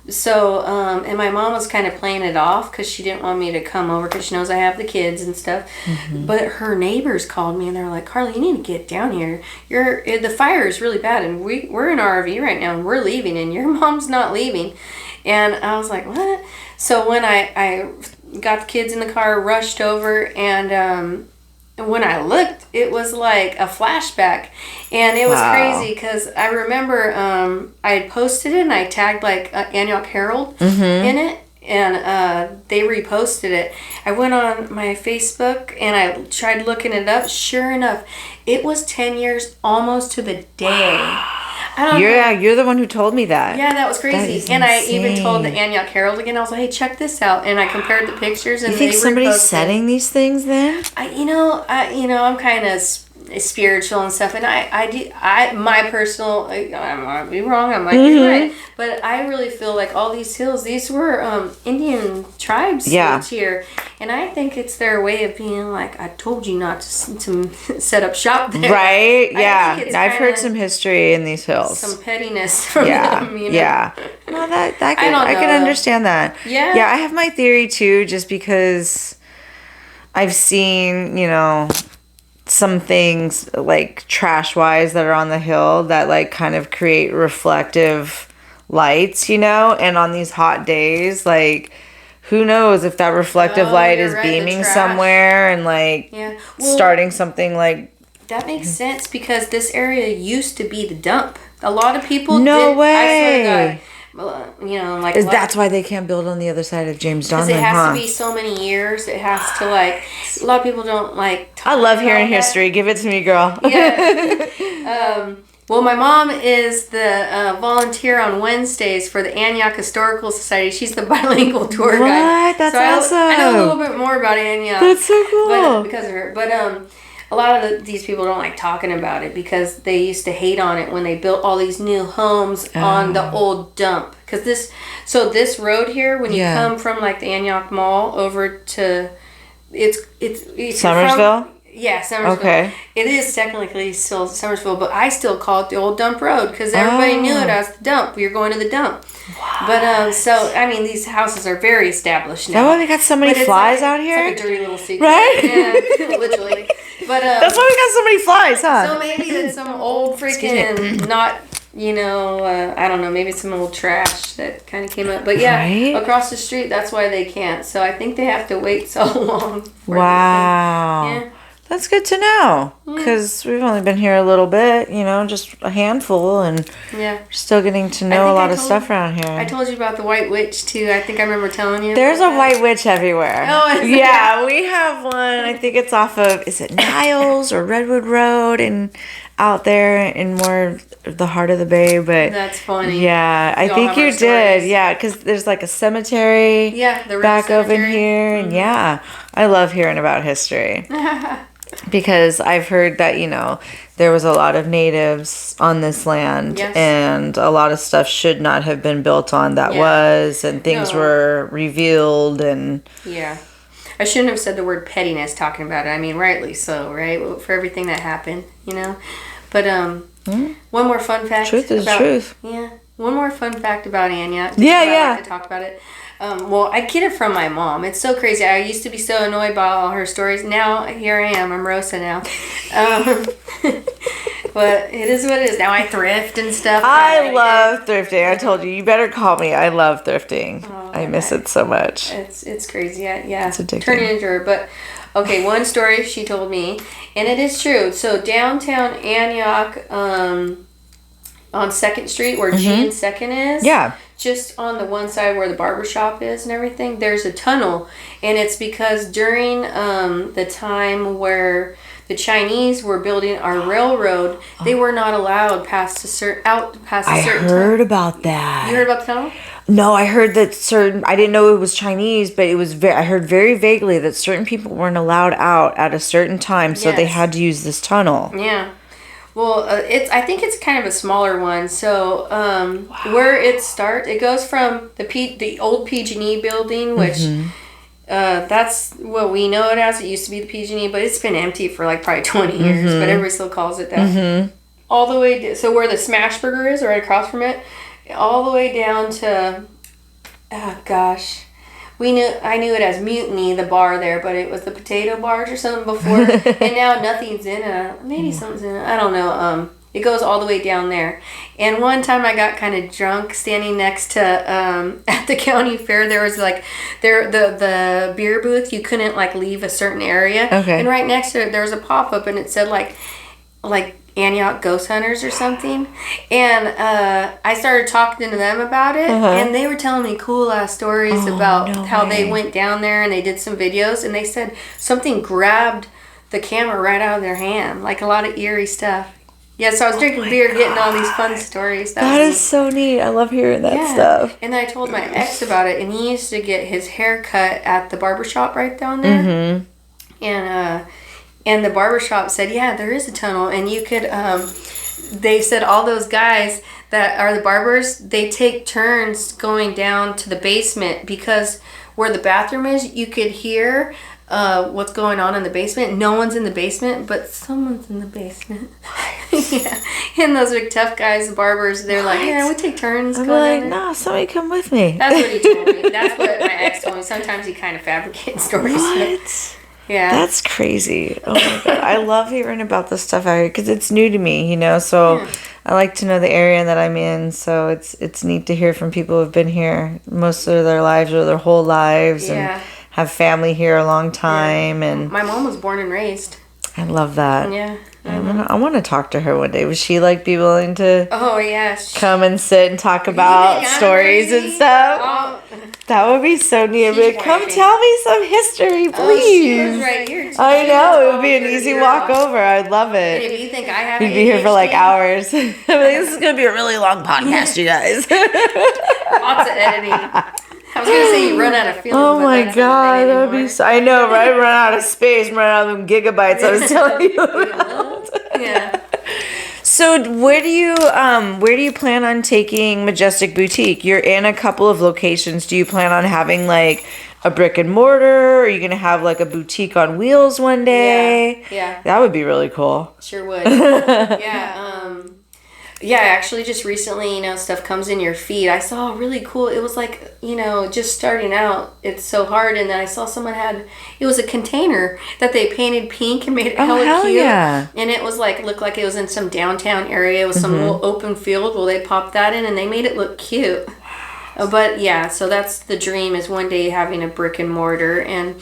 So, and my mom was kind of playing it off because she didn't want me to come over because she knows I have the kids and stuff. But her neighbors called me and they're like, Carla, you need to get down here. The fire is really bad, and we're in our RV right now, and we're leaving, and your mom's not leaving. And I was like, what? So when I got the kids in the car, rushed over, and when I looked, it was like a flashback, and it was crazy because I remember I had posted it and I tagged like Antioch Herald in it, and they reposted it. I went on my Facebook and I tried looking it up. Sure enough, it was 10 years almost to the day. You're the one who told me that. Yeah, that was crazy. And I even told the Antioch Herald again. I was like, "Hey, check this out." And I compared the pictures. And you think somebody's setting these things then? I'm kind of spiritual and stuff, and my personal, I might be wrong, I might be right, but I really feel like all these hills, these were Indian tribes here, and I think it's their way of being like, I told you not to set up shop there. Right? Yeah. I've heard some history in these hills. Some pettiness from them, Yeah. No, I can understand that. Yeah. Yeah, I have my theory too, just because I've seen, some things like trash wise that are on the hill that like kind of create reflective lights, and on these hot days, like who knows if that reflective light is beaming somewhere and like starting something like that makes sense, because this area used to be the dump. A lot of people No way. I swear to God, like that's why they can't build on the other side of James Donlin, because it has to be so many years. It has to a lot of people don't I love hearing history. Give it to me, girl. Yeah. Well, my mom is the volunteer on Wednesdays for the Antioch Historical Society. She's the bilingual tour guide. That's so awesome. I know a little bit more about Antioch. That's so cool. Because of her. But a lot of these people don't like talking about it because they used to hate on it when they built all these new homes on the old dump. Because this road here, when you come from like the Antioch Mall over to, it's Summersville? Summersville. Okay. It is technically still Summersville, but I still call it the old dump road because everybody knew it as the dump. You're going to the dump. Wow. But these houses are very established now. Is that why we got so many flies out here? It's like a dirty little secret. Right? Yeah, literally. But that's why we got so many flies, huh? So maybe it's some old freaking not, I don't know, maybe some old trash that kind of came up. But across the street, that's why they can't. So I think they have to wait so long. Wow. That's good to know, because we've only been here a little bit, just a handful, and we're still getting to know a lot of stuff around here. I told you about the White Witch, too. I think I remember telling you. There's a White Witch everywhere. Oh, yeah, we have one. I think it's off of, is it Niles or Redwood Road, and out there in more the heart of the bay, but that's funny. Yeah, I think you did. Yeah, because there's like a cemetery back over here, and I love hearing about history. Because I've heard that, there was a lot of natives on this land, and a lot of stuff should not have been built on that was, and things were revealed, and... Yeah. I shouldn't have said the word pettiness talking about it. I mean, rightly so, right? For everything that happened, But, one more fun fact. Truth is truth. Yeah. One more fun fact about Antioch. I like to talk about it. I get it from my mom. It's so crazy. I used to be so annoyed by all her stories. Now, here I am. I'm Rosa now. But it is what it is. Now I thrift and stuff. I love thrifting. I told you better call me. I love thrifting. I miss it so much. It's crazy. Yeah. It's addicting. Turning into her. But, okay, one story she told me, and it is true. So downtown Antioch, on 2nd Street, where G and 2nd is. Yeah. Just on the one side where the barber shop is and everything, there's a tunnel. And it's because during the time where the Chinese were building our railroad, they were not allowed past a certain time. I heard about that. You heard about the tunnel? No, I heard that I didn't know it was Chinese, but I heard very vaguely that certain people weren't allowed out at a certain time, so they had to use this tunnel. Yeah. Well, I think it's kind of a smaller one. So where it starts, it goes from the old PG&E building, which that's what we know it as. It used to be the PG&E, but it's been empty for like probably 20 years, but everybody still calls it that. All the way, so where the Smash Burger is, right across from it, all the way down to, oh gosh, I knew it as Mutiny, the bar there, but it was the Potato Bars or something before, and now nothing's in it. Maybe something's in it. I don't know. It goes all the way down there. And one time I got kind of drunk standing next to, at the county fair, there was like, the beer booth, you couldn't like leave a certain area. Okay. And right next to it, there was a pop-up and it said like Antioch Ghost Hunters or something. And I started talking to them about it. And they were telling me cool ass stories about how they went down there and they did some videos. And they said something grabbed the camera right out of their hand. Like a lot of eerie stuff. Yeah, so I was drinking beer, getting all these fun stories. That is so neat. I love hearing that stuff. And then I told my ex about it, and he used to get his hair cut at the barbershop right down there. And the barbershop said, yeah, there is a tunnel, and you could, they said all those guys that are the barbers, they take turns going down to the basement, because where the bathroom is, you could hear what's going on in the basement. No one's in the basement, but someone's in the basement. Yeah. And those big tough guys, the barbers, they're like, yeah, we take turns. I'm like, no, somebody come with me. That's what he told me. That's what my ex told me. Sometimes he kind of fabricates stories. What? Yeah. That's crazy. Oh my God. I love hearing about this stuff out here because it's new to me, so I like to know the area that I'm in. So it's neat to hear from people who've been here most of their lives or their whole lives and have family here a long time. And my mom was born and raised. I love that. Yeah. I want to talk to her one day. Would she be willing to come and sit and talk about stories and stuff? Oh. That would be so neat. But come tell me some history, please. She lives right here. I know. It would be an easy walk over. I'd love it. And if you think I have We'd be here for hours. This is going to be a really long podcast, you guys. Lots of editing. I was going to say you run out of feeling. Oh my God, that would be so... I know, right? Run out of space, run out of them gigabytes I was telling you about. Yeah. So where do you plan on taking Majestic Boutique? You're in a couple of locations. Do you plan on having a brick and mortar? Are you going to have a boutique on wheels one day? Yeah. That would be really cool. Sure would. Yeah. Yeah, actually just recently, stuff comes in your feed. I saw really cool, it was just starting out, it's so hard, and then I saw someone it was a container that they painted pink and made it hella cute. Yeah. And it was looked like it was in some downtown area with some little open field. Well, they popped that in and they made it look cute. But yeah, so that's the dream, is one day having a brick and mortar. And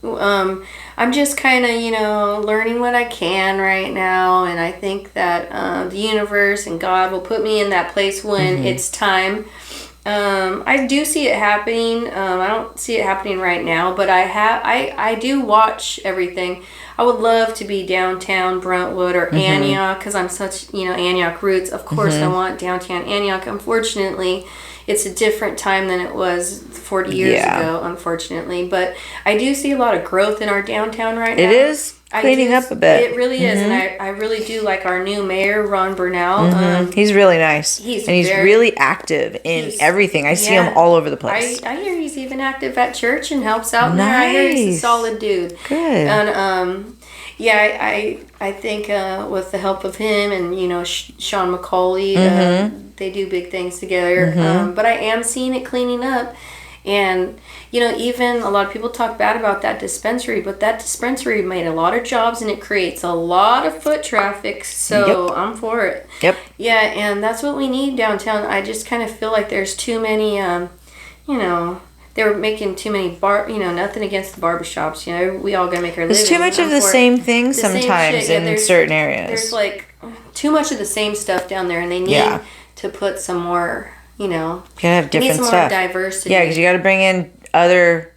I'm just kind of, learning what I can right now. And I think that the universe and God will put me in that place when it's time. I do see it happening. I don't see it happening right now, but I do watch everything. I would love to be downtown Brentwood or Antioch, because I'm such, Antioch roots. Of course, I want downtown Antioch. Unfortunately, it's a different time than it was 40 years ago, unfortunately. But I do see a lot of growth in our downtown right now. It is cleaning up a bit. It really is. And I really do like our new mayor, Ron Burnell. He's really nice. He's really active in everything. I see him all over the place. I hear he's even active at church and helps out there. I hear he's a solid dude. Good. And I think with the help of him and Sean McCauley, they do big things together. But I am seeing it cleaning up, and even a lot of people talk bad about that dispensary, but that dispensary made a lot of jobs and it creates a lot of foot traffic. So I'm for it. Yep. Yeah, and that's what we need downtown. I just kind of feel like there's too many. They were making too many nothing against the barbershops. We all gotta make our living. There's too much of the same thing sometimes in certain areas. There's too much of the same stuff down there, and they need to put some more, You gotta have different some stuff. More diversity. Yeah, because you gotta bring in another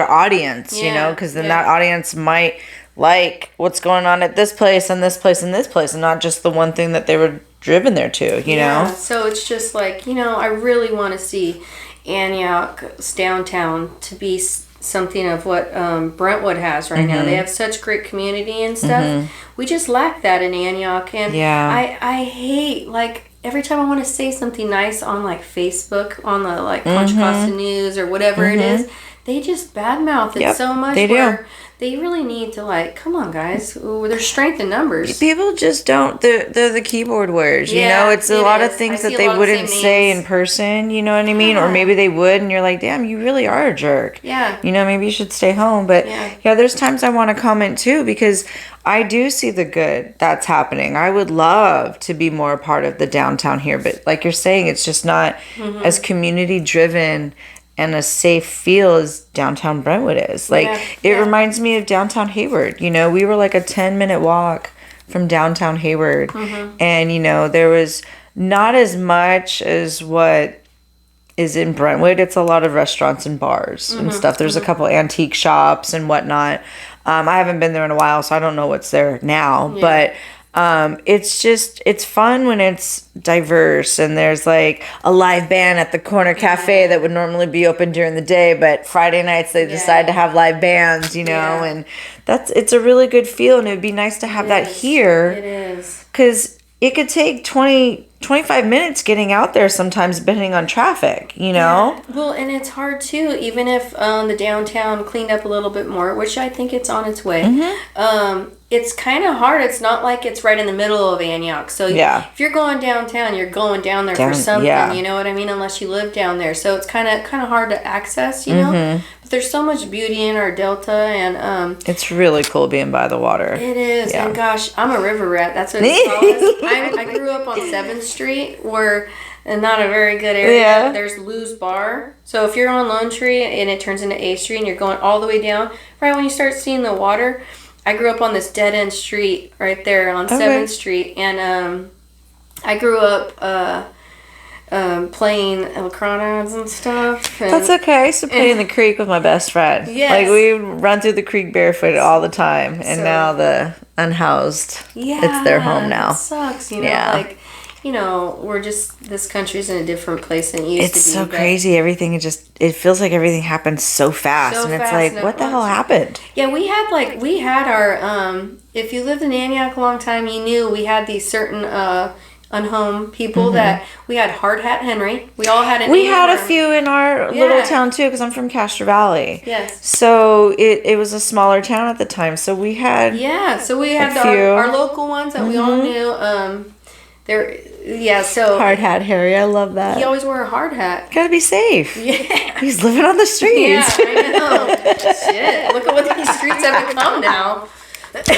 audience, because then that audience might like what's going on at this place and this place and this place, and not just the one thing that they were driven there to, know? So it's just I really want to see Antioch's downtown to be something of what Brentwood has right now. They have such great community and stuff. We just lack that in Antioch. And I hate, every time I want to say something nice on Facebook, on the Contra Costa News or whatever it is, they just badmouth it so much. They do. They really need to, like, come on, guys. Ooh, there's strength in numbers. People just don't. They're the keyboard words. You know, it's a lot of things that they wouldn't say in person. You know what I mean? Or maybe they would, and you're like, damn, you really are a jerk. Yeah. You know, maybe you should stay home. But yeah, there's times I want to comment too, because I do see the good that's happening. I would love to be more a part of the downtown here, but like you're saying, it's just not as community driven and a safe feel as downtown Brentwood is. Like, it reminds me of downtown Hayward. You know, we were like a 10-minute walk from downtown Hayward. And, you know, there was not as much as what is in Brentwood. It's a lot of restaurants and bars and stuff. There's a couple antique shops and whatnot. I haven't been there in a while, so I don't know what's there now. But it's fun when it's diverse, and there's like a live band at the corner cafe that would normally be open during the day, but Friday nights they decide to have live bands, you know, and it's a really good feel, and it'd be nice to have that here. It is. Because it could take 25 minutes getting out there sometimes, depending on traffic, you know? Yeah. Well, and it's hard too, even if the downtown cleaned up a little bit more, which I think it's on its way. It's kind of hard. It's not like it's right in the middle of Antioch. So if you're going downtown, you're going down there for something, you know what I mean? Unless you live down there. So it's kind of hard to access, you know? But there's so much beauty in our delta, and it's really cool being by the water. It is. And gosh, I'm a river rat. That's what it's called. I grew up on 7th Street, where not a very good area. There's Lou's Bar. So if you're on Lone Tree and it turns into A Street and you're going all the way down, right when you start seeing the water, I grew up on this dead end street right there on 7th Street, and I grew up playing electronics and stuff. And that's okay. I used to play in the creek with my best friend. Like, we would run through the creek barefoot all the time, and now the unhoused, it's their home now. It sucks, you know, like, you know, we're just, this country's in a different place than it used to be. It's so crazy. Everything, it feels like everything happens so fast. And it's like, what the hell happened? Yeah, we had our, if you lived in Antioch a long time, you knew we had these certain unhomed people that we had Hard Hat Henry. We all had We had a few in our little town too, because I'm from Castro Valley. Yes. So it was a smaller town at the time. So we had so we had our local ones that we all knew. So Hard Hat Harry, I love that. He always wore a hard hat. Gotta be safe. Yeah. He's living on the streets. Yeah, I know. Shit. Look at what these streets have become now.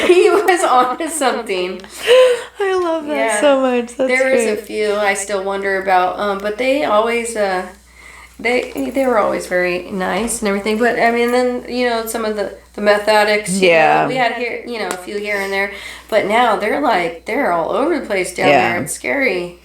He was on to something. I love that so much. That's There is a few I still wonder about, but they always they were always very nice and everything. But I mean, then, you know, some of the meth addicts, you know, we had here, you know, a few here and there, but now they're all over the place down there. It's scary.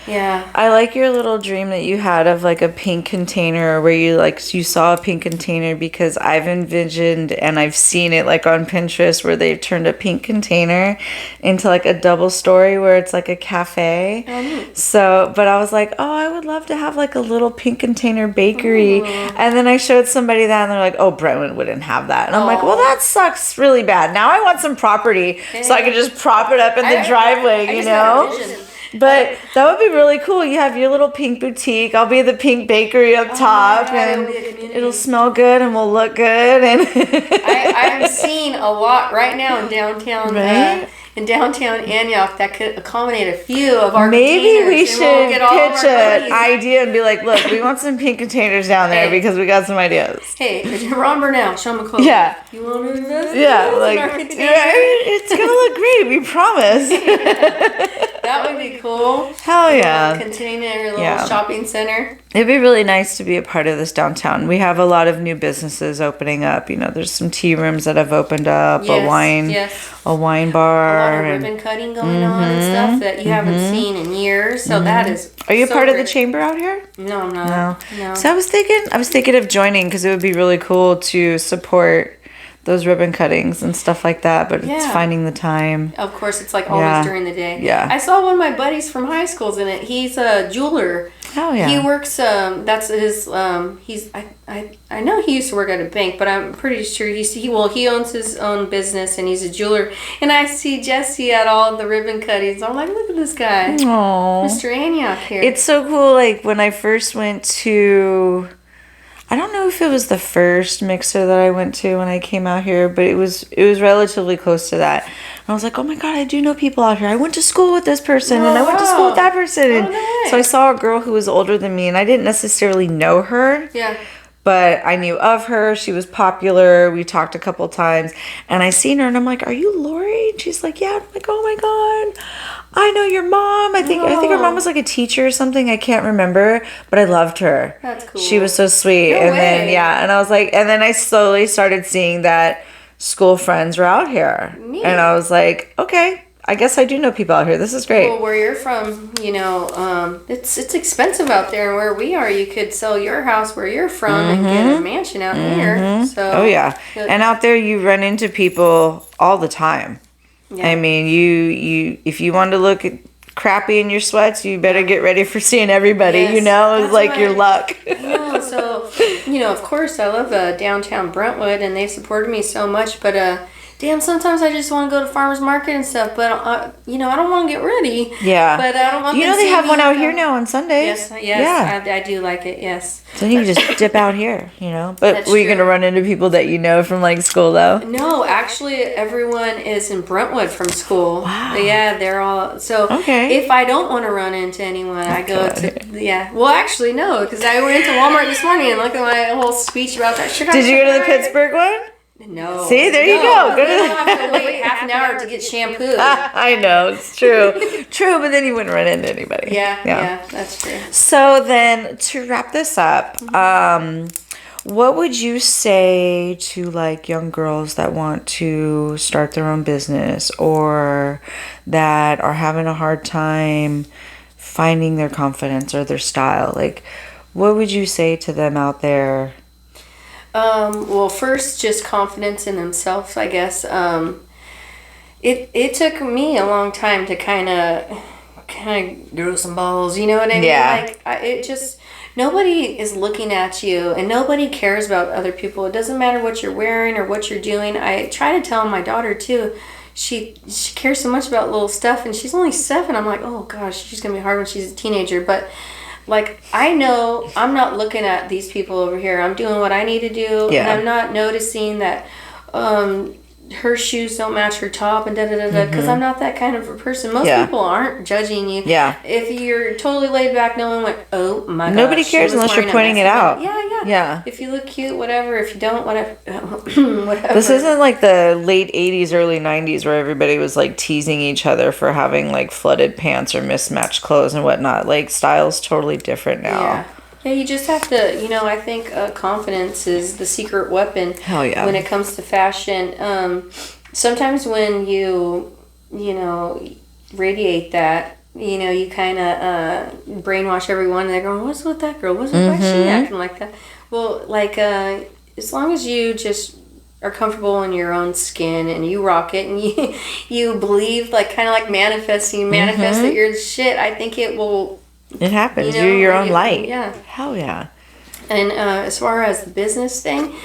Yeah. I like your little dream that you had of like a pink container, where you saw a pink container, because I've envisioned and I've seen it like on Pinterest where they've turned a pink container into like a double story where it's like a cafe. So, but I was like, oh, I would love to have like a little pink container bakery. And then I showed somebody that and they're like, oh, Brentwood wouldn't have that. And I'm like, well, that sucks really bad. Now I want some property so I can just prop it up in the driveway, you know? But that would be really cool. You have your little pink boutique. I'll be the pink bakery up top, and it'll smell good and we'll look good. And I'm seeing a lot right now in downtown. In downtown Antioch that could accommodate a few of our maybe we should pitch an idea and be like, look, we want some pink containers down there because we got some ideas. Hey, Ron Burnell, Sean McCullough. Yeah. You want to invest? Yeah, like, it's going to look great, we promise. That would be cool. Hell yeah. Container, little shopping center. It'd be really nice to be a part of this downtown. We have a lot of new businesses opening up. You know, there's some tea rooms that have opened up, a wine bar. A lot of ribbon cutting going on and stuff that you haven't seen in years. So that is. Are you a part of the chamber out here? No, I'm not. No. So I was thinking of joining, because it would be really cool to support those ribbon cuttings and stuff like that, but it's finding the time. Of course, it's like always during the day. Yeah. I saw one of my buddies from high school's in it. He's a jeweler. Oh yeah. He works. That's his. He's. I know he used to work at a bank, but I'm pretty sure he owns his own business and he's a jeweler. And I see Jesse at all the ribbon cuttings. I'm like, look at this guy, Aww. Mr. Antioch here. It's so cool. Like when I first went to. I don't know if it was the first mixer that I went to when I came out here, but it was relatively close to that. And I was like, oh my God, I do know people out here. I went to school with this person, and I went to school with that person. And nice. So I saw a girl who was older than me, and I didn't necessarily know her. Yeah. But I knew of her. She was popular. We talked a couple times. And I seen her, and I'm like, are you Lori? And she's like, yeah. I'm like, oh my God, I know your mom. I think her mom was like a teacher or something. I can't remember. But I loved her. That's cool. She was so sweet. No and way. then, yeah. And I was like, and then I slowly started seeing that school friends were out here. Neat. And I was like, okay, I guess I do know people out here. This is great. Well, where you're from, it's expensive out there. And where we are, you could sell your house where you're from and get a mansion out here. So. Oh yeah, and out there you run into people all the time. Yeah. I mean, you if you want to look crappy in your sweats, you better get ready for seeing everybody. Yes. It's like your luck. So of course I love downtown Brentwood, and they've supported me so much, but. Damn, sometimes I just want to go to farmer's market and stuff, but, I don't want to get ready. Yeah. But I don't want to they have one out here now on Sundays. Yes, yeah. I do like it, yes. So you can just dip out here, But That's were you true. going to run into people that you know from, like, school, though? No, actually, everyone is in Brentwood from school. Wow. Yeah, they're all... So, if I don't want to run into anyone, I go to... Yeah. Well, actually, no, because I went into Walmart this morning and looked at my whole speech about that. Did you go to the Pittsburgh one? No. See, there you go. Go to I don't have to wait half an hour to get shampoo. I know, it's true. True, but then you wouldn't run into anybody. Yeah, that's true. So then, to wrap this up, what would you say to, like, young girls that want to start their own business or that are having a hard time finding their confidence or their style? Like, what would you say to them out there? Well, first, just confidence in themselves, I guess. It took me a long time to kind of grow some balls, you know what I mean? Yeah. Like, nobody is looking at you, and nobody cares about other people. It doesn't matter what you're wearing or what you're doing. I try to tell my daughter, too. She cares so much about little stuff, and she's only 7. I'm like, oh, gosh, she's going to be hard when she's a teenager, but... Like, I know I'm not looking at these people over here. I'm doing what I need to do. Yeah. And I'm not noticing that her shoes don't match her top and da-da-da-da. Because I'm not that kind of a person. Most people aren't judging you. Yeah. If you're totally laid back, no one went, oh, my God. Nobody cares unless you're pointing it out. Yeah. If you look cute, whatever. If you don't, whatever. This isn't like the late 80s, early 90s where everybody was, like, teasing each other for having, like, flooded pants or mismatched clothes and whatnot. Like, style's totally different now. Yeah, you just have to, I think confidence is the secret weapon. Hell yeah. When it comes to fashion. Sometimes when you radiate that, you kind of brainwash everyone, and they're going, what's with that girl? Why is she acting like that? Well, like, as long as you just are comfortable in your own skin and you rock it and you believe, like, kind of like manifesting, manifest that you're the shit, I think it will... It happens. You're your own light. Yeah. Hell yeah. And as far as the business thing,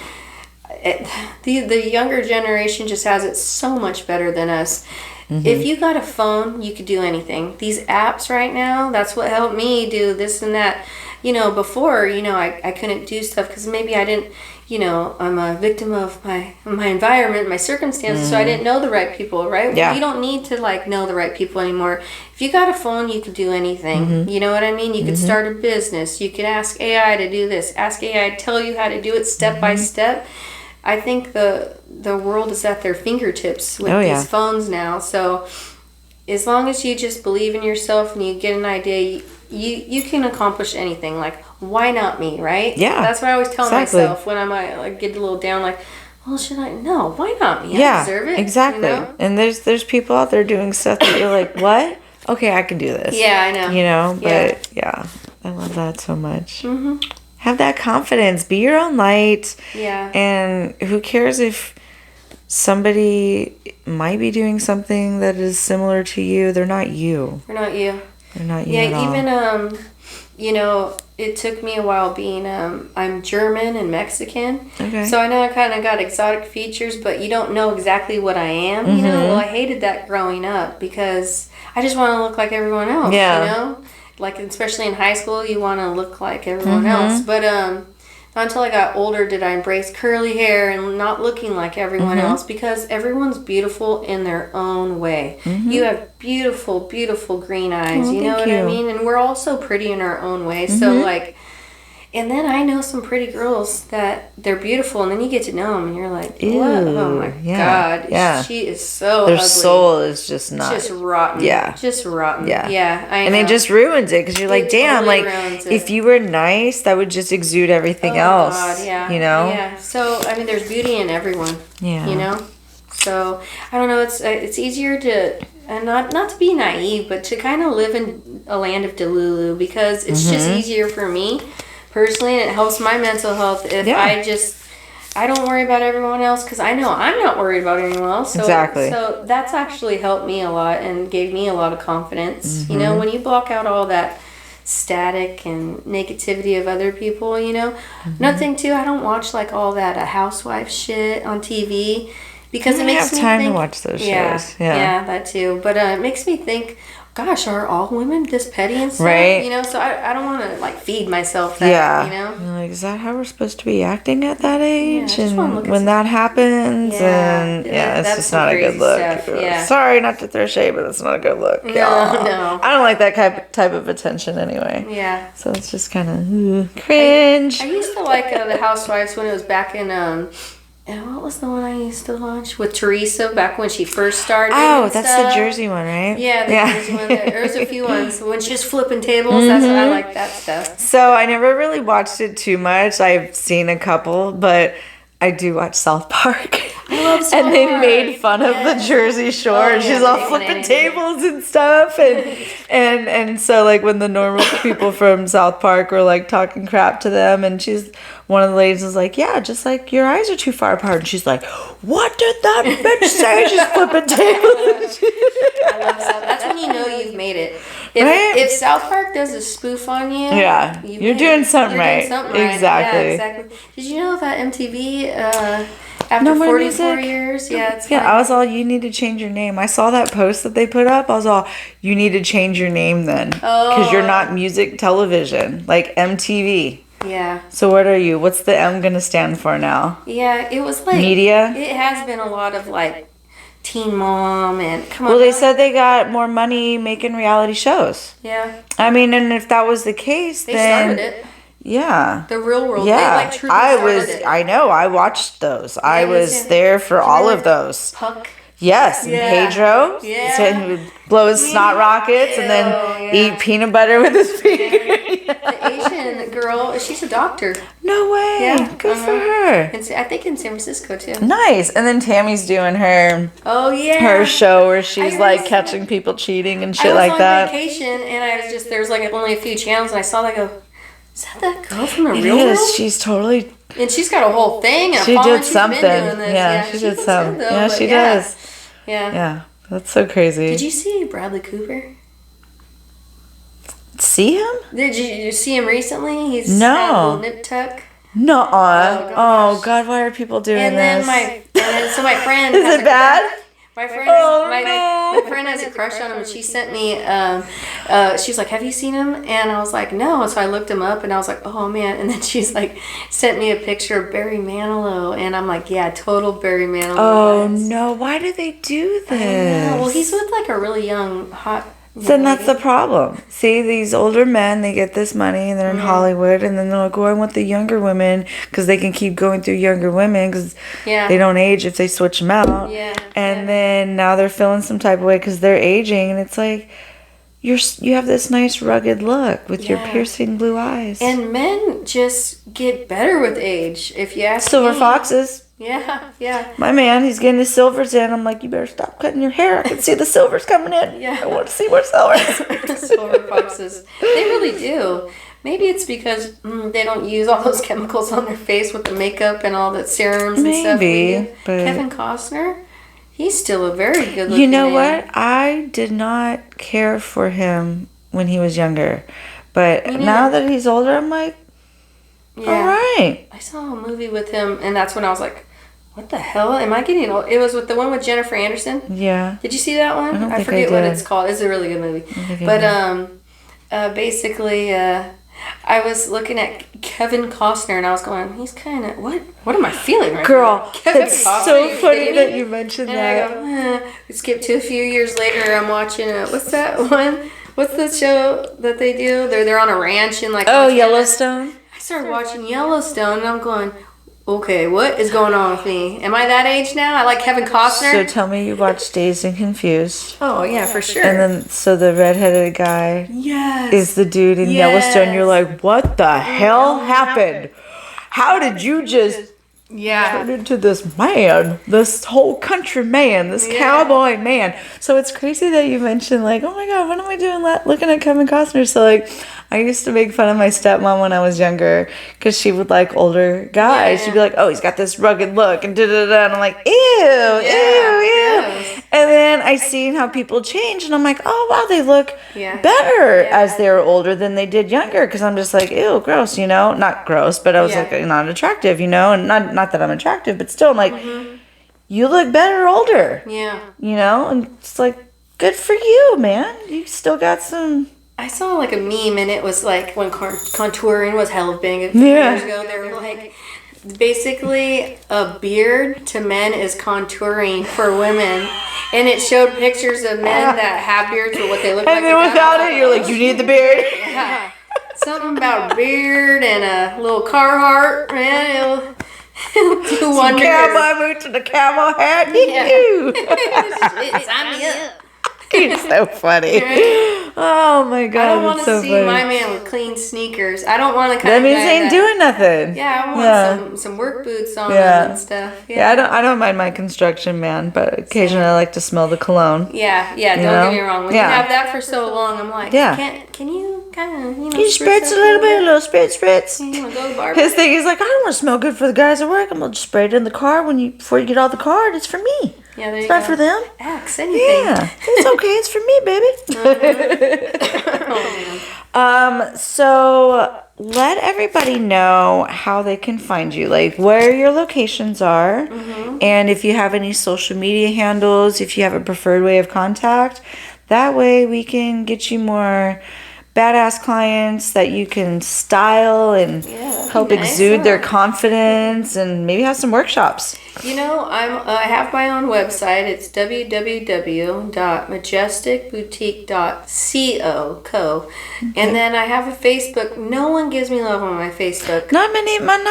the younger generation just has it so much better than us. If you got a phone, you could do anything. These apps right now, that's what helped me do this and that. Before, I couldn't do stuff because maybe I didn't, I'm a victim of my environment, my circumstances, so I didn't know the right people, right? Yeah. Well, you don't need to, like, know the right people anymore. If you got a phone, you could do anything. You know what I mean? You could start a business. You could ask AI to do this. Ask AI to tell you how to do it step by step. I think the world is at their fingertips with these phones now. So as long as you just believe in yourself and you get an idea, you can accomplish anything. Like, why not me, right? Yeah. That's what I always tell myself when I might, like, get a little down, like, well, should I? No, why not me? I deserve it. Exactly. And there's people out there doing stuff that you're like, what? Okay, I can do this. Yeah, I know. But I love that so much. Have that confidence. Be your own light. Yeah. And who cares if somebody might be doing something that is similar to you? They're not you. They're not you. They're not you at all. Even, it took me a while being, I'm German and Mexican. Okay. So I know I kind of got exotic features, but you don't know exactly what I am, Well, I hated that growing up because I just want to look like everyone else, Like, especially in high school, you want to look like everyone else. But until I got older did I embrace curly hair and not looking like everyone else, because everyone's beautiful in their own way. You have beautiful, beautiful green eyes. You know what I mean? And we're all so pretty in our own way. So like, and then I know some pretty girls that they're beautiful, and then you get to know them, and you're like, what? Oh my God. She is so Their ugly. soul is just not. Just rotten. Yeah. Just rotten. Yeah. Yeah, I know. And it just ruins it, because you're like, damn, totally like, ruins it. if you were nice, that would just exude everything else. God, yeah. You know? Yeah. So, I mean, there's beauty in everyone. Yeah. You know? So, I don't know, it's easier to, not to be naive, but to kind of live in a land of Delulu, because it's just easier for me personally, and it helps my mental health if I don't worry about everyone else, because I know I'm not worried about anyone else. So, Exactly. So that's actually helped me a lot and gave me a lot of confidence. You know, when you block out all that static and negativity of other people, you know. Another thing too, I don't watch like all that housewife shit on TV, because it makes me time think, to watch those shows. Yeah, that too. But it makes me think, gosh, are all women this petty and stuff? Right. You know, so I don't want to like feed myself that, you know. You're like, is that how we're supposed to be acting at that age? I just wanna And look at when that happens, and it's that's just some not a good crazy look. stuff, yeah. Sorry, not to throw shade, but it's not a good look. No. I don't like that type of attention anyway. Yeah. So it's just kind of cringe. I used to like the Housewives when it was back in what was the one I used to watch with Teresa back when she first started? Oh, that's the Jersey one, right? Yeah, the Jersey one. There's a few ones when she was flipping tables. That's what I like that stuff. So I never really watched it too much. I've seen a couple, but I do watch South Park. I love South And they Park. made fun of the Jersey Shore, and she's all flipping tables and stuff, and so like when the normal people from South Park were like talking crap to them, and one of the ladies was like, yeah, just like your eyes are too far apart, and she's like, what did that bitch say? She's flipping tables. I love South. That's when you know you've made it. If South Park does a spoof on you, you're doing something right. Exactly. Yeah, exactly. Did you know that MTV after 44 years? Yeah, it's I was all, you need to change your name. I saw that post that they put up. I was all, you need to change your name then, because you're not music television, like MTV. Yeah. So what are you? What's the M gonna stand for now? Yeah, it was like media. It has been a lot of like Teen Mom and come on. Well, they said they got more money making reality shows. Yeah. I mean, and if that was the case, they then started it. Yeah. The Real World. Yeah. They, like, truly started it. I know. I watched those. I was there for all of those. Puck. Yes, and Pedro. Yeah. So he would blow his snot rockets and then eat peanut butter with his finger. The Asian girl, she's a doctor. No way. Yeah. Good for her. I think in San Francisco too. Nice. And then Tammy's doing her her show where she's like catching people cheating and shit like that. I was on vacation and I was just, there was like only a few channels and I saw that, is that girl from the Real World? She's totally. And she's got a whole thing. She did something. Yeah, she did some. Yeah, she does. Yeah. Yeah, that's so crazy. Did you see Bradley Cooper? See him? Did you see him recently? He's no. had a little nip tuck. Nuh-uh. Oh God, why are people doing this? And then so my friend. Is it bad? My friend, my friend has a crush on him, and she sent me. She was like, "Have you seen him?" And I was like, "No." So I looked him up, and I was like, "Oh man!" And then she's like, sent me a picture of Barry Manilow, and I'm like, "Yeah, total Barry Manilow." Oh no! Why do they do this? Well, he's with like a really young, hot. Then that's the problem. See, these older men, they get this money and they're in Hollywood, and then they're like, "Oh, I want the younger women," because they can keep going through younger women because they don't age if they switch them out. Yeah. And then now they're feeling some type of way because they're aging, and it's like you have this nice rugged look with your piercing blue eyes. And men just get better with age, if you ask Silver me. foxes. Yeah, yeah. My man, he's getting his silvers in. I'm like, you better stop cutting your hair. I can see the silvers coming in. Yeah. I want to see more silvers. Silver foxes. They really do. Maybe it's because they don't use all those chemicals on their face with the makeup and all the serums and stuff. Maybe. Kevin Costner, he's still a very good looking You know man. what? I did not care for him when he was younger. But now that he's older, I'm like, all right. I saw a movie with him, and that's when I was like, what the hell? Am I getting old? It was with the one with Jennifer Anderson. Yeah. Did you see that one? I forget what it's called. It's a really good movie. But basically, I was looking at Kevin Costner and I was going, he's kind of, what am I feeling right Girl, now? Kevin it's Costner, so funny kidding that me? you mentioned And that. I go, we skip to a few years later. I'm watching what's that one? What's the show that they do? They're on a ranch in like Oh, Montana. Yellowstone? I started watching Yellowstone and I'm going, okay, what is going on with me? Am I that age now? I like Kevin Costner. So tell me you watched Dazed and Confused. Oh yeah, for sure. And then, so the redheaded guy yes, is the dude in Yellowstone. You're like, what the hell happened? How did you just turn into this man, this whole country man, this cowboy man? So it's crazy that you mentioned like, oh my God, what am I doing looking at Kevin Costner? So like, I used to make fun of my stepmom when I was younger because she would like older guys. She'd be like, oh, he's got this rugged look and da-da-da. And I'm like, ew. And then I seen how people change and I'm like, oh, wow, they look better as they were older than they did younger. Because I'm just like, ew, gross, you know? Not gross, but I was like, not attractive, you know? And not that I'm attractive, but still, I'm like, you look better older. Yeah. You know? And it's like, good for you, man. You still got some... I saw like a meme and it was like when contouring was hella big a few years ago. They were like, basically a beard to men is contouring for women. And it showed pictures of men that have beards or what they look like. And then without it, you're like, you need the beard. Yeah. Something about beard and a little Carhartt, man. It'll do wonders. Cowboy boots and a cowboy hat. Sign me up. It's so funny. Oh my God. I don't want to so see funny. my man with clean sneakers. I don't want to kind That of means guy he ain't doing nothing. Yeah, I want some work boots on and stuff. Yeah, I don't mind my construction man, but occasionally I like to smell the cologne. Yeah, don't get me wrong. When you have that for so long, I'm like, can you kind of, you spritz a little bit, a little spritz. You want to go to the barber? His thing is like, I don't want to smell good for the guys at work. I'm gonna just spray it in the car before you get out the car. It's for me. Yeah, there you it's go. not for them. Axe, anything. Yeah, it's okay. It's for me, baby. So let everybody know how they can find you, like where your locations are, and if you have any social media handles, if you have a preferred way of contact. That way we can get you more badass clients that you can style and help exude their confidence and maybe have some workshops. You know, I have my own website. It's www.majesticboutique.co. And then I have a Facebook. No one gives me love on my Facebook. Not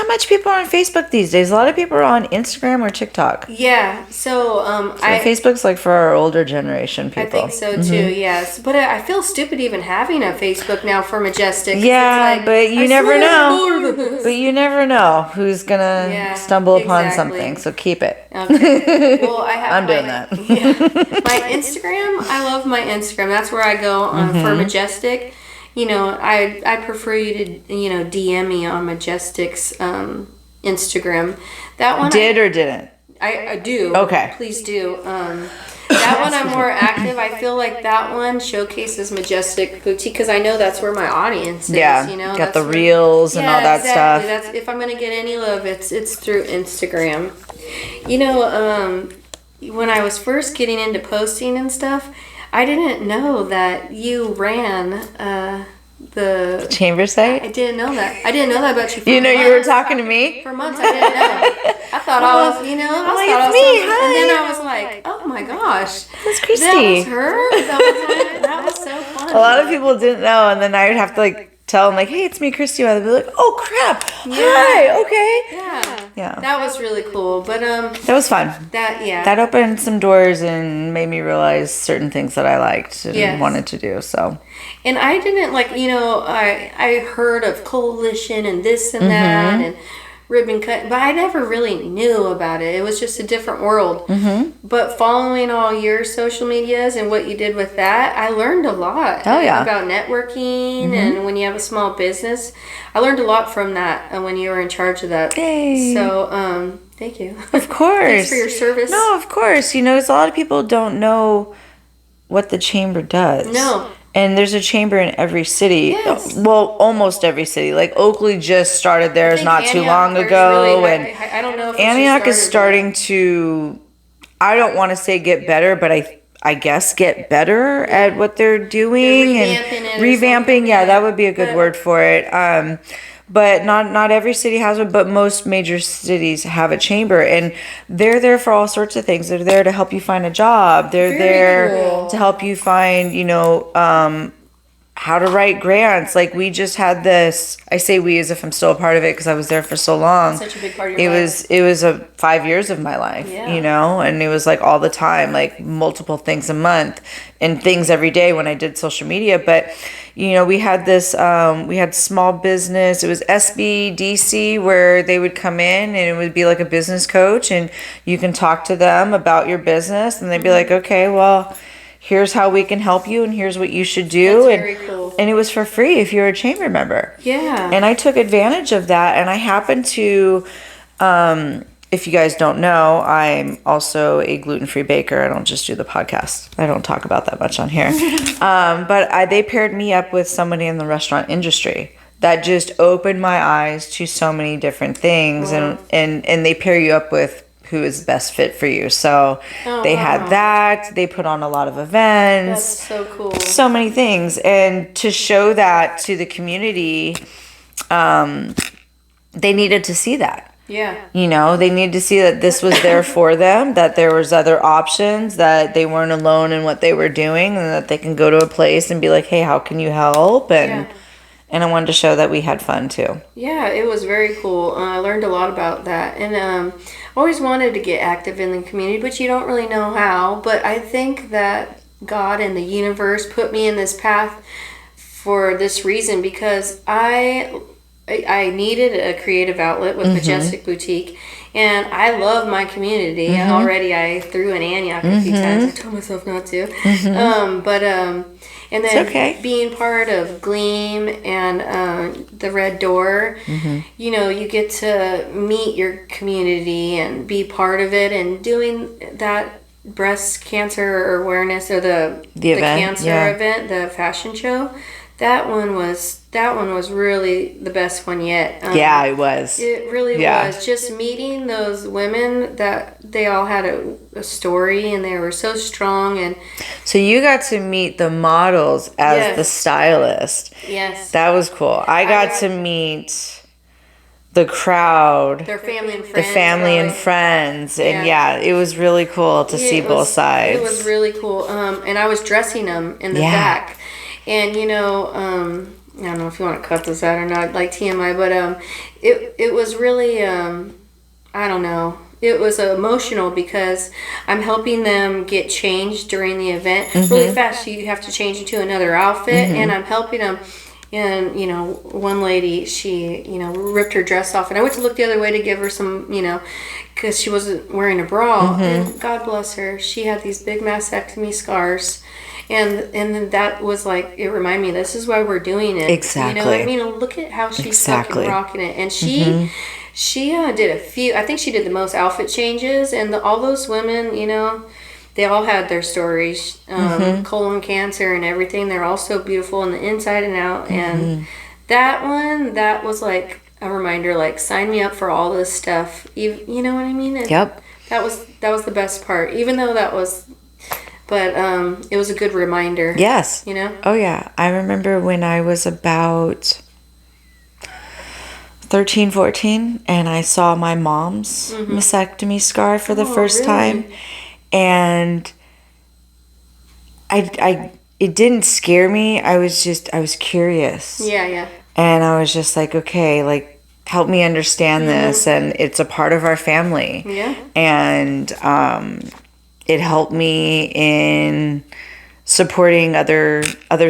much people are on Facebook these days. A lot of people are on Instagram or TikTok. Yeah, so Facebook's like for our older generation people. I think so too. Yes, but I feel stupid even having a Facebook now for Majestic. Yeah, like, but you never know. But you never know who's gonna stumble upon something. So keep it. Okay. Well, I'm doing that. My Instagram, I love my Instagram. That's where I go for Majestic. You know, I prefer you to DM me on Majestic's Instagram. That one or didn't? I do. Okay. Please do. That one I'm more active. I feel like that one showcases Majestic Boutique because I know that's where my audience is. Yeah, you know, got that's the reels and all that stuff. That's if I'm gonna get any love, it's through Instagram. You know, when I was first getting into posting and stuff, I didn't know that you ran the chamber site. I didn't know that. I didn't know that about you. You know, you were talking to me for months. I didn't know. I thought I was, and then I was like, oh my gosh, that's Christy. That was her. That was so fun. A lot of people didn't know, and then I would have to like tell them like, hey, it's me, Christy. I'd be like, oh crap, hi, okay. Yeah. That was really cool, but that was fun. That opened some doors and made me realize certain things that I liked and wanted to do. So. And I didn't I heard of coalition and this and that and ribbon cut, but I never really knew about it. It was just a different world. But following all your social medias and what you did with that, I learned a lot about networking and when you have a small business. I learned a lot from that when you were in charge of that. Hey. So, thank you. Of course. Thanks for your service. No, of course. You know, a lot of people don't know what the chamber does. No. And there's a chamber in every city. Yes. Well, almost every city. Like Oakley just started theirs not too long ago, and I don't know if Antioch is starting to. I don't want to say get better, but I guess, get better at what they're doing and revamping. Yeah, that would be a good word for it. But not every city has one, but most major cities have a chamber, and they're there for all sorts of things. They're there to help you find a job. They're there to help you find, how to write grants. Like, we just had this, I say we as if I'm still a part of it because I was there for so long. Such a big part of your life. It was 5 years of my life, and it was like all the time, like multiple things a month and things every day when I did social media. But we had this, we had small business. It was SBDC, where they would come in and it would be like a business coach, and you can talk to them about your business, and they'd be like, okay, well, here's how we can help you, and here's what you should do. That's very cool. And it was for free if you're a chamber member. Yeah. And I took advantage of that, and I happened to, if you guys don't know, I'm also a gluten-free baker. I don't just do the podcast. I don't talk about that much on here. But they paired me up with somebody in the restaurant industry that just opened my eyes to so many different things. Wow. And they pair you up with who is best fit for you. So they had that. They put on a lot of events. That's so cool. So many things. And to show that to the community, they needed to see that. Yeah. They needed to see that this was there for them, that there was other options, that they weren't alone in what they were doing, and that they can go to a place and be like, hey, how can you help? And I wanted to show that we had fun too. Yeah, it was very cool. I learned a lot about that. And always wanted to get active in the community, but you don't really know how. But I think that God and the universe put me in this path for this reason, because I needed a creative outlet with Majestic Boutique, and I love my community. And already I threw an Antioch a few times. I told myself not to. And then being part of Gleam and the Red Door, you get to meet your community and be part of it, and doing that breast cancer awareness, or the cancer event, the fashion show. That one was really the best one yet. Yeah, it was. It really was. Just meeting those women, that they all had a story, and they were so strong. And so you got to meet the models as the stylist. Yes. That was cool. I got to meet the crowd, their family and friends. The family and friends. And it was really cool to see both sides. It was really cool. And I was dressing them in the back. And I don't know if you want to cut this out or not, like TMI, but it was really, I don't know, it was emotional, because I'm helping them get changed during the event really fast. You have to change into another outfit, and I'm helping them. And, one lady, she, ripped her dress off, and I went to look the other way to give her some, because she wasn't wearing a bra. And God bless her, she had these big mastectomy scars. And then that was like, it reminded me, this is why we're doing it. Exactly. Look at how she's fucking rocking it. And she did a few, I think she did the most outfit changes. And all those women, they all had their stories. Colon cancer and everything. They're all so beautiful on the inside and out. And that was like a reminder, like, sign me up for all this stuff. You know what I mean? Yep. That was the best part. Even though that was... But it was a good reminder. Yes. Oh, yeah. I remember when I was about 13, 14, and I saw my mom's mastectomy scar for the first time. And it didn't scare me. I was curious. Yeah. And I was just like, okay, like, help me understand this. And it's a part of our family. Yeah. And, it helped me in supporting other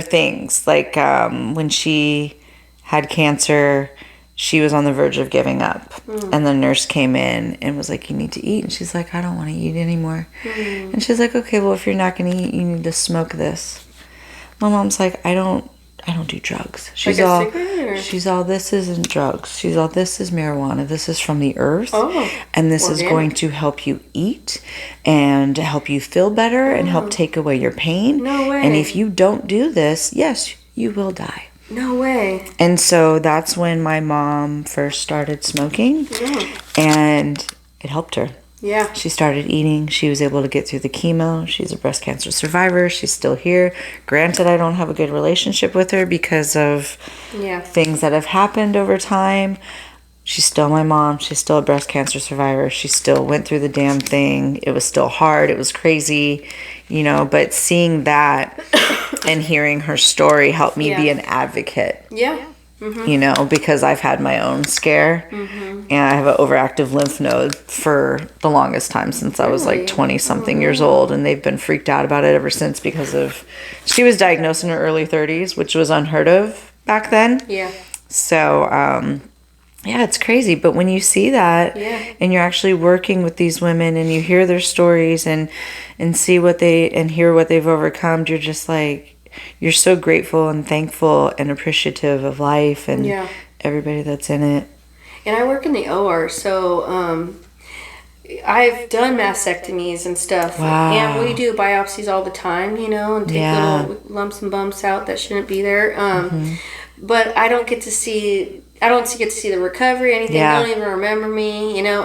things. Like when she had cancer, she was on the verge of giving up. And the nurse came in and was like, you need to eat. And she's like, I don't want to eat anymore. And she's like, okay, well, if you're not going to eat, you need to smoke this. My mom's like, I don't do drugs. She's all, this isn't drugs. She's all, this is marijuana. This is from the earth. Oh, and this is going to help you eat and help you feel better and help take away your pain. No way. And if you don't do this, yes, you will die. No way. And so that's when my mom first started smoking, and it helped her. Yeah. She started eating. She was able to get through the chemo. She's a breast cancer survivor. She's still here. Granted, I don't have a good relationship with her because of things that have happened over time. She's still my mom. She's still a breast cancer survivor. She still went through the damn thing. It was still hard. It was crazy, you know, but seeing that and hearing her story helped me be an advocate. Yeah. Mm-hmm. You know, because I've had my own scare, and I have an overactive lymph node for the longest time since I was like 20 something years old, and they've been freaked out about it ever since because of, she was diagnosed in her early 30s, which was unheard of back then. Yeah. So, yeah, it's crazy. But when you see that and you're actually working with these women and you hear their stories and see what and hear what they've overcome, you're just like, you're so grateful and thankful and appreciative of life and everybody that's in it. And I work in the OR, so I've done mastectomies and stuff. Wow. And we do biopsies all the time, you know, and take little lumps and bumps out that shouldn't be there. But I don't get to see the recovery, anything. They don't even remember me, you know.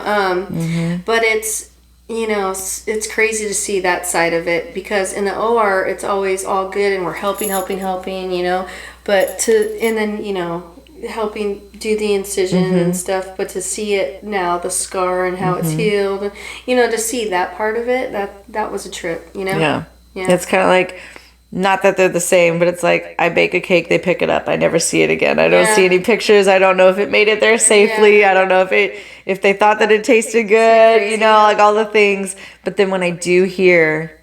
But it's, you know, it's crazy to see that side of it, because in the OR it's always all good and we're helping, you know. But then, you know, helping do the incision and stuff, but to see it now, the scar and how it's healed, you know, to see that part of it, that was a trip, you know. Yeah. It's kind of like, not that they're the same, but it's like I bake a cake, they pick it up, I never see it again. I don't see any pictures. I don't know if it made it there safely. I don't know if they thought that it tasted good, you know, like all the things. But then when I do hear,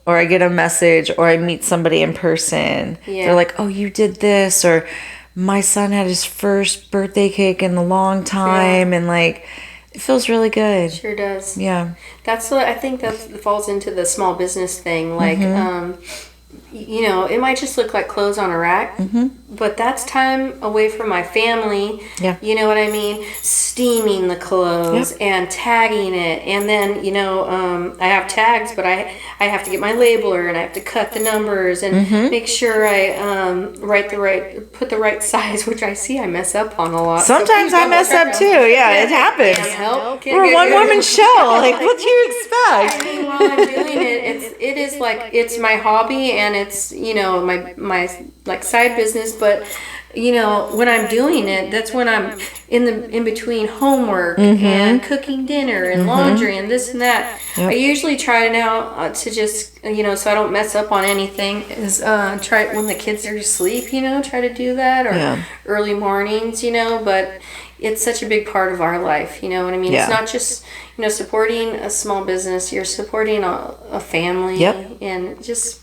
or I get a message, or I meet somebody in person, they're like, oh, you did this, or my son had his first birthday cake in a long time, and like, it feels really good. Sure does. Yeah. That's what I think that falls into the small business thing. Like, you know, it might just look like clothes on a rack, but that's time away from my family. Yeah. You know what I mean? Steaming the clothes and tagging it. And then, you know, I have tags, but I have to get my labeler and I have to cut the numbers and make sure I put the right size, which I see I mess up on a lot. Sometimes I mess up too. Yeah, it happens. We're a one-woman show. Like, what do you expect? I mean, while I'm doing it is like, it's my hobby and it's, you know, my like side business, but you know, when I'm doing it, that's when I'm in between homework and cooking dinner and laundry and this and that. I usually try now to just, you know, so I don't mess up on anything, is try when the kids are asleep, you know, try to do that, or early mornings, you know. But it's such a big part of our life, you know what I mean? It's not just, you know, supporting a small business, you're supporting a family, and just,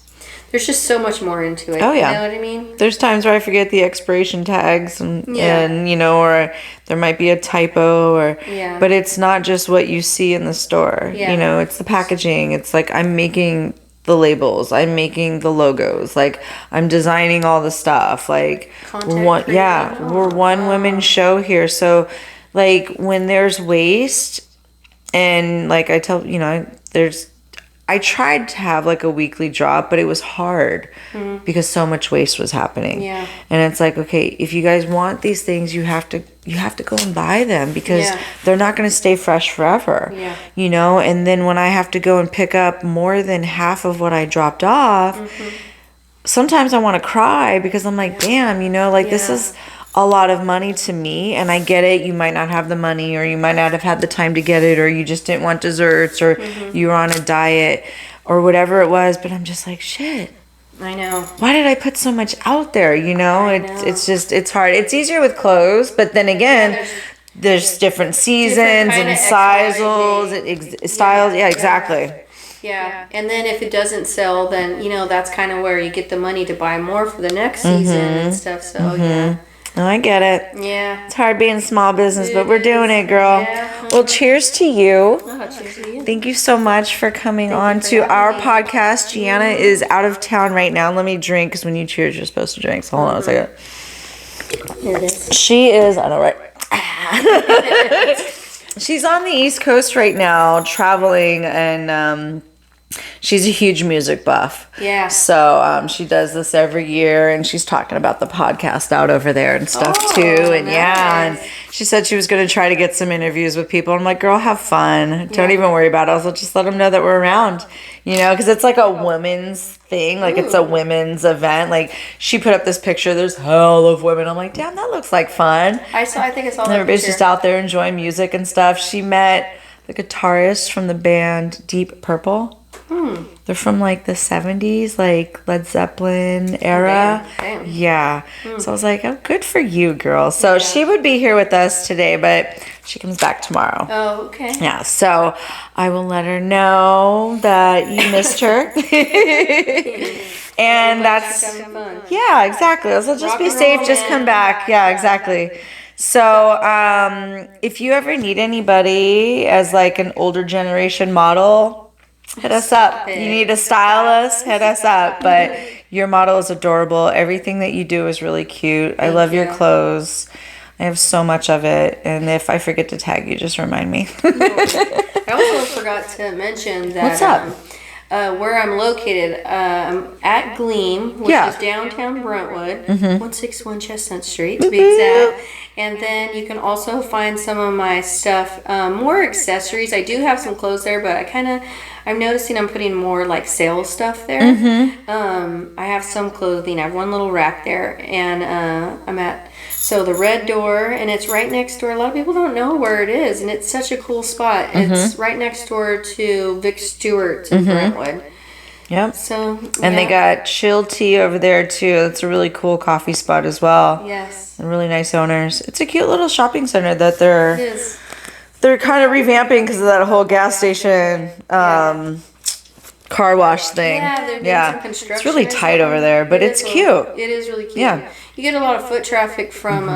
there's just so much more into it. Oh, yeah. You know what I mean? There's times where I forget the expiration tags and you know, or there might be a typo, or but it's not just what you see in the store. You know, it's the packaging. It's like I'm making the labels, I'm making the logos, like I'm designing all the stuff. Like we're one woman show here. So like when there's waste, and like I tell, you know, I tried to have like a weekly drop, but it was hard because so much waste was happening. Yeah. And it's like, okay, if you guys want these things, you have to go and buy them, because they're not going to stay fresh forever. Yeah. You know, and then when I have to go and pick up more than half of what I dropped off, sometimes I want to cry, because I'm like, damn, you know, like this is a lot of money to me, and I get it. You might not have the money, or you might not have had the time to get it, or you just didn't want desserts, or you were on a diet, or whatever it was. But I'm just like, shit. I know. Why did I put so much out there? You know, it's just, it's hard. It's easier with clothes, but then again, there's different seasons and styles. Yeah, exactly. Yeah, and then if it doesn't sell, then, you know, that's kind of where you get the money to buy more for the next season and stuff. So yeah. No, I get it. Yeah. It's hard being small business, but we're doing it, girl. Yeah. Well, cheers to you. Oh, cheers to you. Thank you so much for coming on to our podcast. Gianna is out of town right now. Let me drink, because when you cheers, you're supposed to drink. So hold on a second. There it is. She is, I know, right? She's on the East Coast right now, traveling, and she's a huge music buff. Yeah. So she does this every year, and she's talking about the podcast out over there and stuff too. And and she said she was going to try to get some interviews with people. I'm like, girl, have fun. Don't even worry about it. I'll just let them know that we're around, because it's like a women's thing. Like it's a women's event. Like she put up this picture. There's hell of women. I'm like, damn, that looks like fun. I think I saw that Everybody's picture. just out there enjoying music and stuff. She met the guitarist from the band Deep Purple. They're from like the 70s, like Led Zeppelin era. Damn. Yeah. So I was like, oh, good for you, girl. So she would be here with us today, but she comes back tomorrow. Oh, okay. Yeah. So I will let her know that you missed her. And that's, having fun. yeah, exactly. So just be safe. Just come back. Yeah, exactly. So, if you ever need anybody as like an older generation model, hit us up. You need a stylist, hit us up. But your model is adorable. Everything that you do is really cute. I love your clothes. I have so much of it. And if I forget to tag you, just remind me. I also forgot to mention that. What's up? Where I'm located, I'm at Gleam, which is downtown Brentwood, 161 Chestnut Street to be exact. And then you can also find some of my stuff, more accessories. I do have some clothes there, but I'm noticing I'm putting more like sales stuff there. I have some clothing. I have one little rack there, and I'm at the Red Door, and it's right next door. A lot of people don't know where it is, and it's such a cool spot. It's right next door to Vic Stewart's in Brentwood. Yep. So, and they got Chill Tea over there too. It's a really cool coffee spot as well. Yes. And really nice owners. It's a cute little shopping center that they're It is. they're kind of revamping because of that whole gas station car wash thing. Yeah, they're doing some construction. It's really or tight something. over there, but it's cute. It is really cute. Yeah. You get a lot of foot traffic from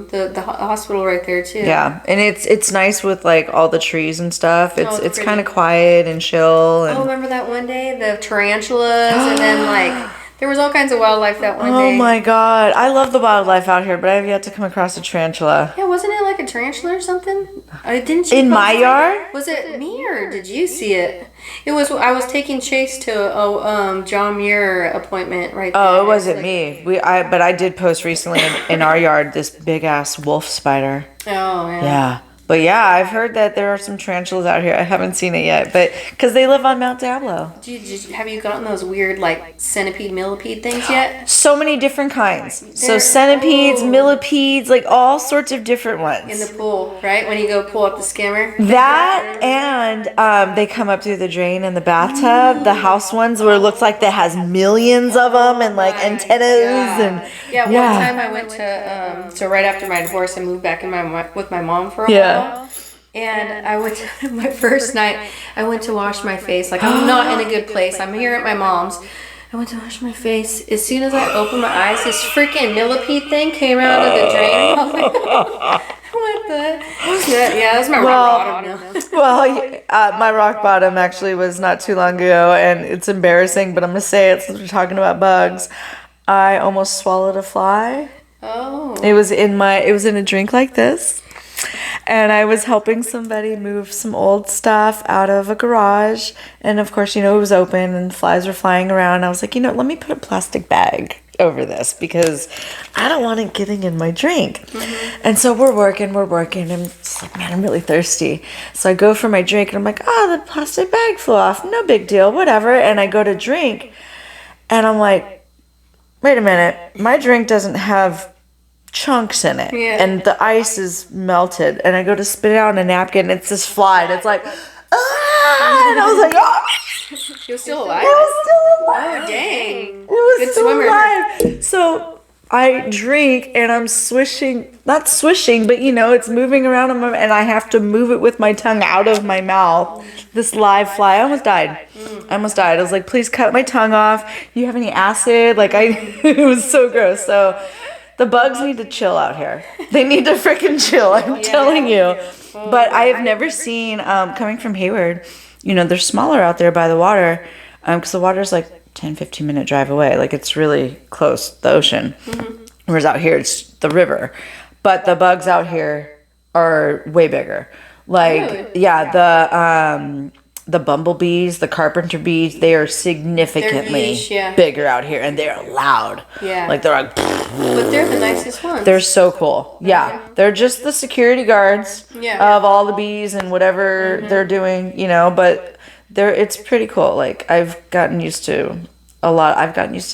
the hospital right there too. Yeah, and it's nice with like all the trees and stuff. It's it's kind of pretty. quiet and chill. And Oh, remember that one day the tarantulas and then like there was all kinds of wildlife that one day. oh my god, I love the wildlife out here, but I have yet to come across a tarantula. Yeah, wasn't it like a tarantula or something? Didn't you In my post it? yard? Was it me or did you see it? It was. I was taking Chase to a John Muir appointment right there. Oh, it wasn't me. But I did post recently in our yard this big ass wolf spider. Oh yeah. Yeah. But yeah, I've heard that there are some tarantulas out here. I haven't seen it yet, but because they live on Mount Diablo. Have you gotten those weird like centipede millipede things yet? So many different kinds. So They're- centipedes, oh. millipedes, like all sorts of different ones. In the pool, right? When you go pull up the skimmer. That and they come up through the drain in the bathtub. The house ones where it looks like that has millions of them and like antennas and One time I went to so right after my divorce, I moved back in with my mom for a while. And I went to my first night. I went to wash my face. Like I'm not in a good place. I'm here at my mom's. I went to wash my face. As soon as I opened my eyes, this freaking millipede thing came out of the drain. I was like, what the? Yeah, that was my rock bottom. Now. Well, my rock bottom actually was not too long ago, and it's embarrassing, but I'm gonna say it since we're talking about bugs. I almost swallowed a fly. Oh. It was in a drink like this. And I was helping somebody move some old stuff out of a garage. And of course, it was open and flies were flying around. I was like, let me put a plastic bag over this because I don't want it getting in my drink. And so we're working. And it's like, man, I'm really thirsty. So I go for my drink and I'm like, the plastic bag flew off. No big deal, whatever. And I go to drink and I'm like, wait a minute. My drink doesn't have chunks in it and the ice is melted and I go to spit it out on a napkin and it's this fly and it's like and I was like She was still alive? It was still alive. Oh dang. It was Good still swimmer. alive. So I drink and I'm not swishing, but it's moving around and I have to move it with my tongue out of my mouth. This live fly. I almost died. I was like, please cut my tongue off. You have any acid? Like it was so gross. So the bugs need to chill out here. They need to freaking chill. I'm telling you. But I have never seen, coming from Hayward, they're smaller out there by the water because the water's like 10, 15-minute drive away. Like it's really close, the ocean. Whereas out here, it's the river. But the bugs out here are way bigger. Like, Really? yeah, the bumblebees, the carpenter bees, they are significantly bigger out here, and they're loud. Yeah. Like they're like. But they're the nicest ones. They're so cool. Yeah. They're just the security guards of all the bees and whatever they're doing, you know, but it's pretty cool. Like I've gotten used to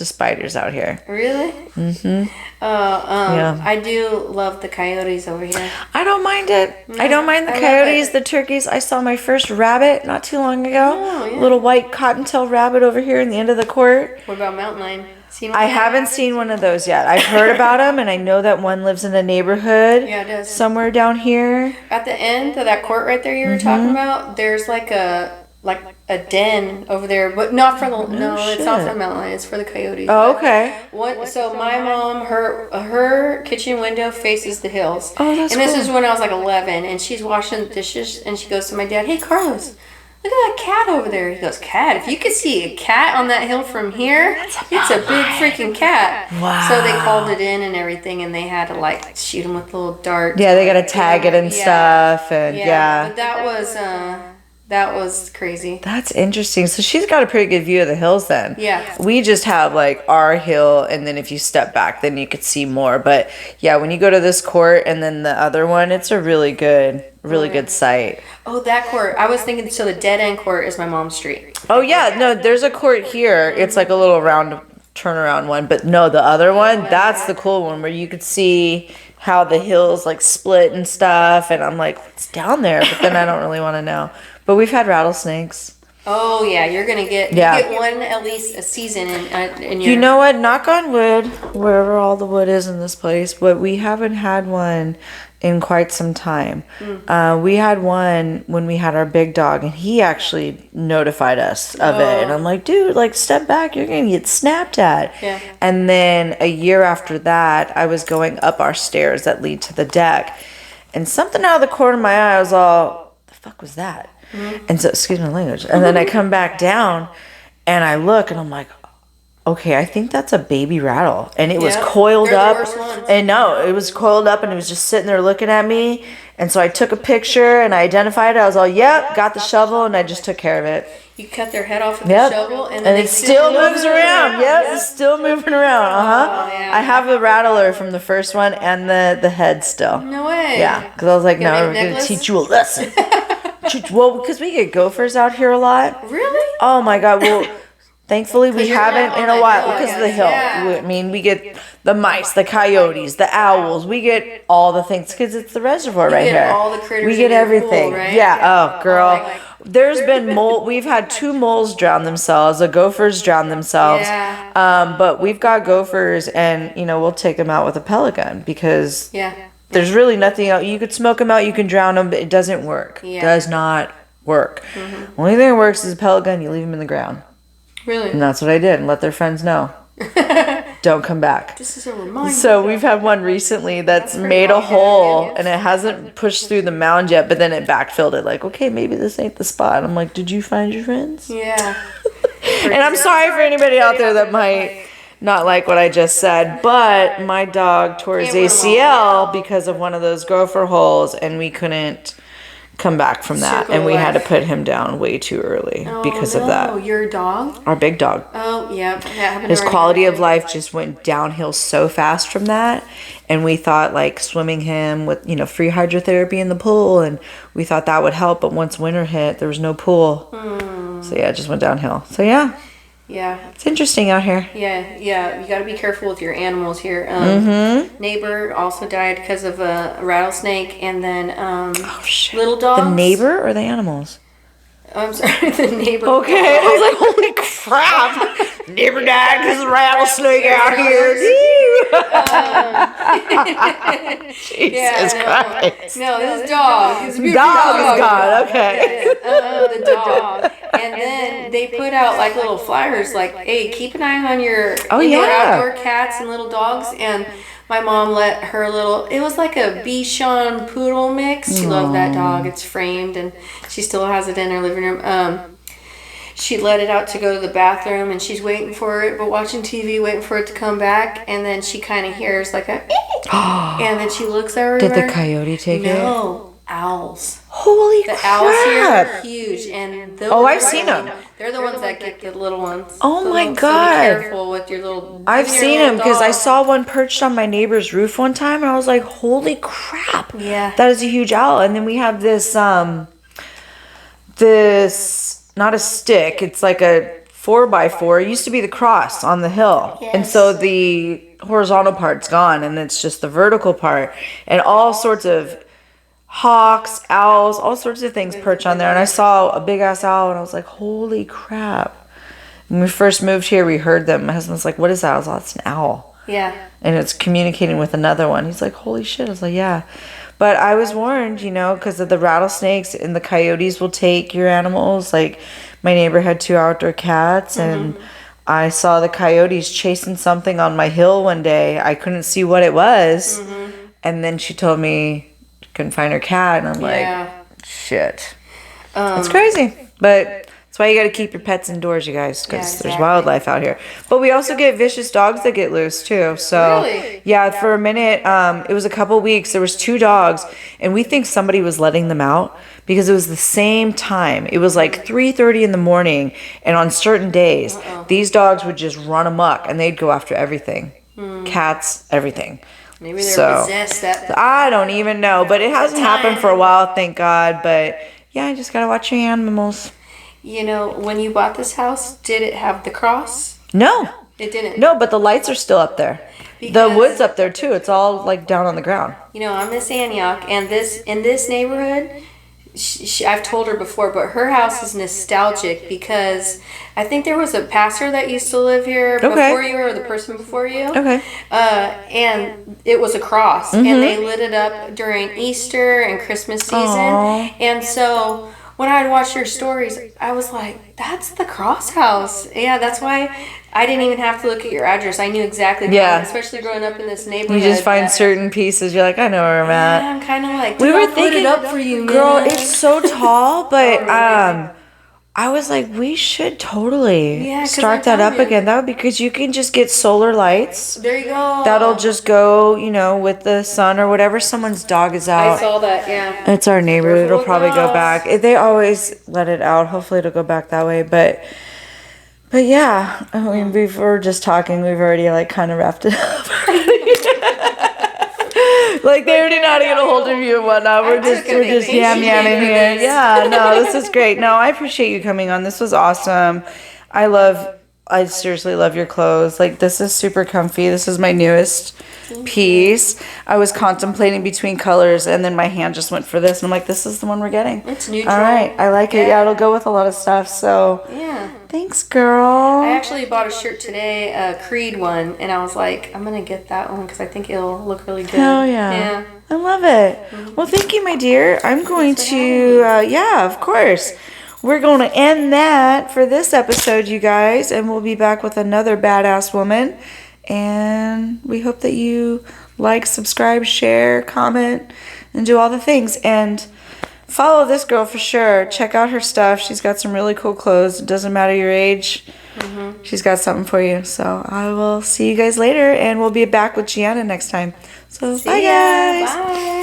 spiders out here. Really? Mm-hmm. Yeah. I do love the coyotes over here. I don't mind it. I don't mind the coyotes, the turkeys. I saw my first rabbit not too long ago. Oh, yeah. Little white cottontail rabbit over here in the end of the court. What about mountain lion? I haven't seen one of those yet. I've heard about them, and I know that one lives in a neighborhood somewhere down here. At the end of that court right there you were talking about, there's like a den over there, but not for the it's not for the mountain lion. It's for the coyotes. Oh, okay. So my mom, her kitchen window faces the hills. Oh, that's cool. And this is when I was like 11, and she's washing the dishes, and she goes to my dad, "Hey, Carlos, look at that cat over there." He goes, "Cat? If you could see a cat on that hill from here, it's a big freaking cat." Wow. So they called it in and everything, and they had to like shoot him with little darts. Yeah, they got to tag it and stuff, and But that was crazy. That's interesting. So she's got a pretty good view of the hills then. Yeah. We just have like our hill, and then if you step back, then you could see more. But yeah, when you go to this court and then the other one, it's a really good sight. Oh, that court. I was thinking, so the dead end court is my mom's street. Oh yeah, no, there's a court here. It's like a little round turnaround one, but no, the other one, that's the cool one where you could see how the hills like split and stuff, and I'm like, what's down there? But then I don't really want to know. But we've had rattlesnakes. Oh yeah, you're gonna get one at least a season in your. You know what? Knock on wood, wherever all the wood is in this place, but we haven't had one in quite some time. We had one when we had our big dog, and he actually notified us of it. And I'm like, dude, like step back, you're gonna get snapped at. Yeah. And then a year after that, I was going up our stairs that lead to the deck, and something out of the corner of my eye, I was all, the fuck was that? And so, excuse my language. And then I come back down and I look and I'm like, okay, I think that's a baby rattle. And it was coiled up. And no, it was coiled up and it was just sitting there looking at me. And so I took a picture and I identified it. I was all, yep, got the shovel, and I just took care of it. You cut their head off with the shovel, and it still moves around. Yep, it's still moving around. I have the rattler from the first one and the head still. No way. Yeah, because I was like, no, we're going to teach you a lesson. Well, because we get gophers out here a lot. Really? Oh my God. Well, thankfully we haven't in a while because of the hill. Yeah. I mean, we get the mice, the coyotes, the owls. We get all the things because it's the reservoir right here. All the critters. We get everything. Pool, right? Yeah. Oh, girl. There's been we've had 2 moles drown themselves. The gophers drown themselves. Yeah. But we've got gophers, and we'll take them out with a pellet gun because there's really nothing else. You could smoke them out, you can drown them, but it doesn't work. Yeah. Does not work. Only thing that works is a pellet gun. You leave them in the ground. Really? And that's what I did, and let their friends know. Don't come back. This is a reminder. So we've had one recently that's made a hole, and it hasn't pushed through the mound yet, but then it backfilled it. Like, okay, maybe this ain't the spot. I'm like, did you find your friends? Yeah. And I'm sorry for anybody out there that might not like what I just said, but my dog tore his ACL because of one of those gopher holes, and we couldn't come back from that, and we had to put him down way too early because of that. Oh, your dog? Our big dog. Oh, yeah. His quality of life just went downhill so fast from that, and we thought like swimming him with free hydrotherapy in the pool, and we thought that would help, but once winter hit, there was no pool. So yeah, it just went downhill. So yeah. Yeah. It's interesting out here. Yeah. You got to be careful with your animals here. Neighbor also died because of a rattlesnake, and then little dogs. The neighbor or the animals? I'm sorry, the neighbor. Okay, I was like, holy crap! Neighbor died because of a rattlesnake out here. Jesus Christ! No, this dog. His dog is gone. Okay. The dog. And then they put out like little flyers, like, "Hey, keep an eye on your outdoor cats and little dogs." And my mom let her it was like a Bichon poodle mix. She loved that dog. It's framed, and she still has it in her living room. She let it out to go to the bathroom, and she's waiting for it, but watching TV, waiting for it to come back. And then she kind of hears like a, and then she looks everywhere. Did the coyote take it? No, owls. Holy The crap. owls here are huge, and I've seen them. They're the ones that get the little ones. Oh my So God. be careful with your little. I've even your seen little them because I dog. saw one perched on my neighbor's roof one time, and I was like, holy crap. Yeah. That is a huge owl. And then we have this, not a stick, it's like a 4x4. It used to be the cross on the hill. Yes. And so the horizontal part's gone, and it's just the vertical part. And all sorts of hawks, owls, all sorts of things perch on there. And I saw a big ass owl, and I was like, holy crap. When we first moved here, we heard them. My husband's like, what is that? I was like, it's an owl. Yeah. And it's communicating with another one. He's like, holy shit. I was like, yeah. But I was warned, because of the rattlesnakes, and the coyotes will take your animals. Like, my neighbor had 2 outdoor cats, and I saw the coyotes chasing something on my hill one day. I couldn't see what it was. And then she told me she couldn't find her cat, and I'm like, shit. It's crazy. But that's why you got to keep your pets indoors, you guys, because there's wildlife out here. But we also get vicious dogs that get loose too. So Really? yeah, for a minute, it was a couple weeks. There was 2 dogs, and we think somebody was letting them out because it was the same time. It was like 3:30 in the morning, and on certain days, these dogs would just run amok, and they'd go after everything, cats, everything. Maybe they're possessed. I don't even know, but it hasn't happened for a while, thank God. But yeah, you just gotta watch your animals. When you bought this house, did it have the cross? No. It didn't. No, but the lights are still up there. The wood's up there too. It's all like down on the ground. I'm Miss Antioch, and in this neighborhood, I've told her before, but her house is nostalgic because I think there was a pastor that used to live here before you, or the person before you. Okay. And it was a cross, and they lit it up during Easter and Christmas season. Aww. And so when I would watch your stories, I was like, that's the cross house. Yeah, that's why I didn't even have to look at your address. I knew exactly where, especially growing up in this neighborhood. You just find certain pieces. You're like, I know where I'm at. Yeah, I'm kind of like, we were thinking, it up for you, girl, man. it's so tall, but I was like, we should totally start that up again. That would be because you can just get solar lights. There you go. That'll just go, with the sun or whatever. Someone's dog is out. I saw that, yeah. It's our neighbor. It'll probably go back. They always let it out. Hopefully it'll go back that way. But yeah, I mean, we're just talking. We've already kind of wrapped it up. They already know how to get a hold of you and whatnot. We're just yamming here. Yeah, no, this is great. No, I appreciate you coming on. This was awesome. I seriously love your clothes. This is super comfy. This is my newest piece. I was contemplating between colors, and then my hand just went for this, and I'm like, this is the one we're getting. It's neutral. All right, I like it. Yeah, it'll go with a lot of stuff. So yeah. Thanks, girl. I actually bought a shirt today, a Creed one, and I was like, I'm gonna get that one because I think it'll look really good. Hell yeah. I love it. Well, thank you, my dear. I'm going to, of course. We're going to end that for this episode, you guys, and we'll be back with another badass woman. And we hope that you like, subscribe, share, comment, and do all the things. And follow this girl for sure. Check out her stuff. She's got some really cool clothes. It doesn't matter your age. She's got something for you. So I will see you guys later, and we'll be back with Gianna next time. So bye, guys. Bye.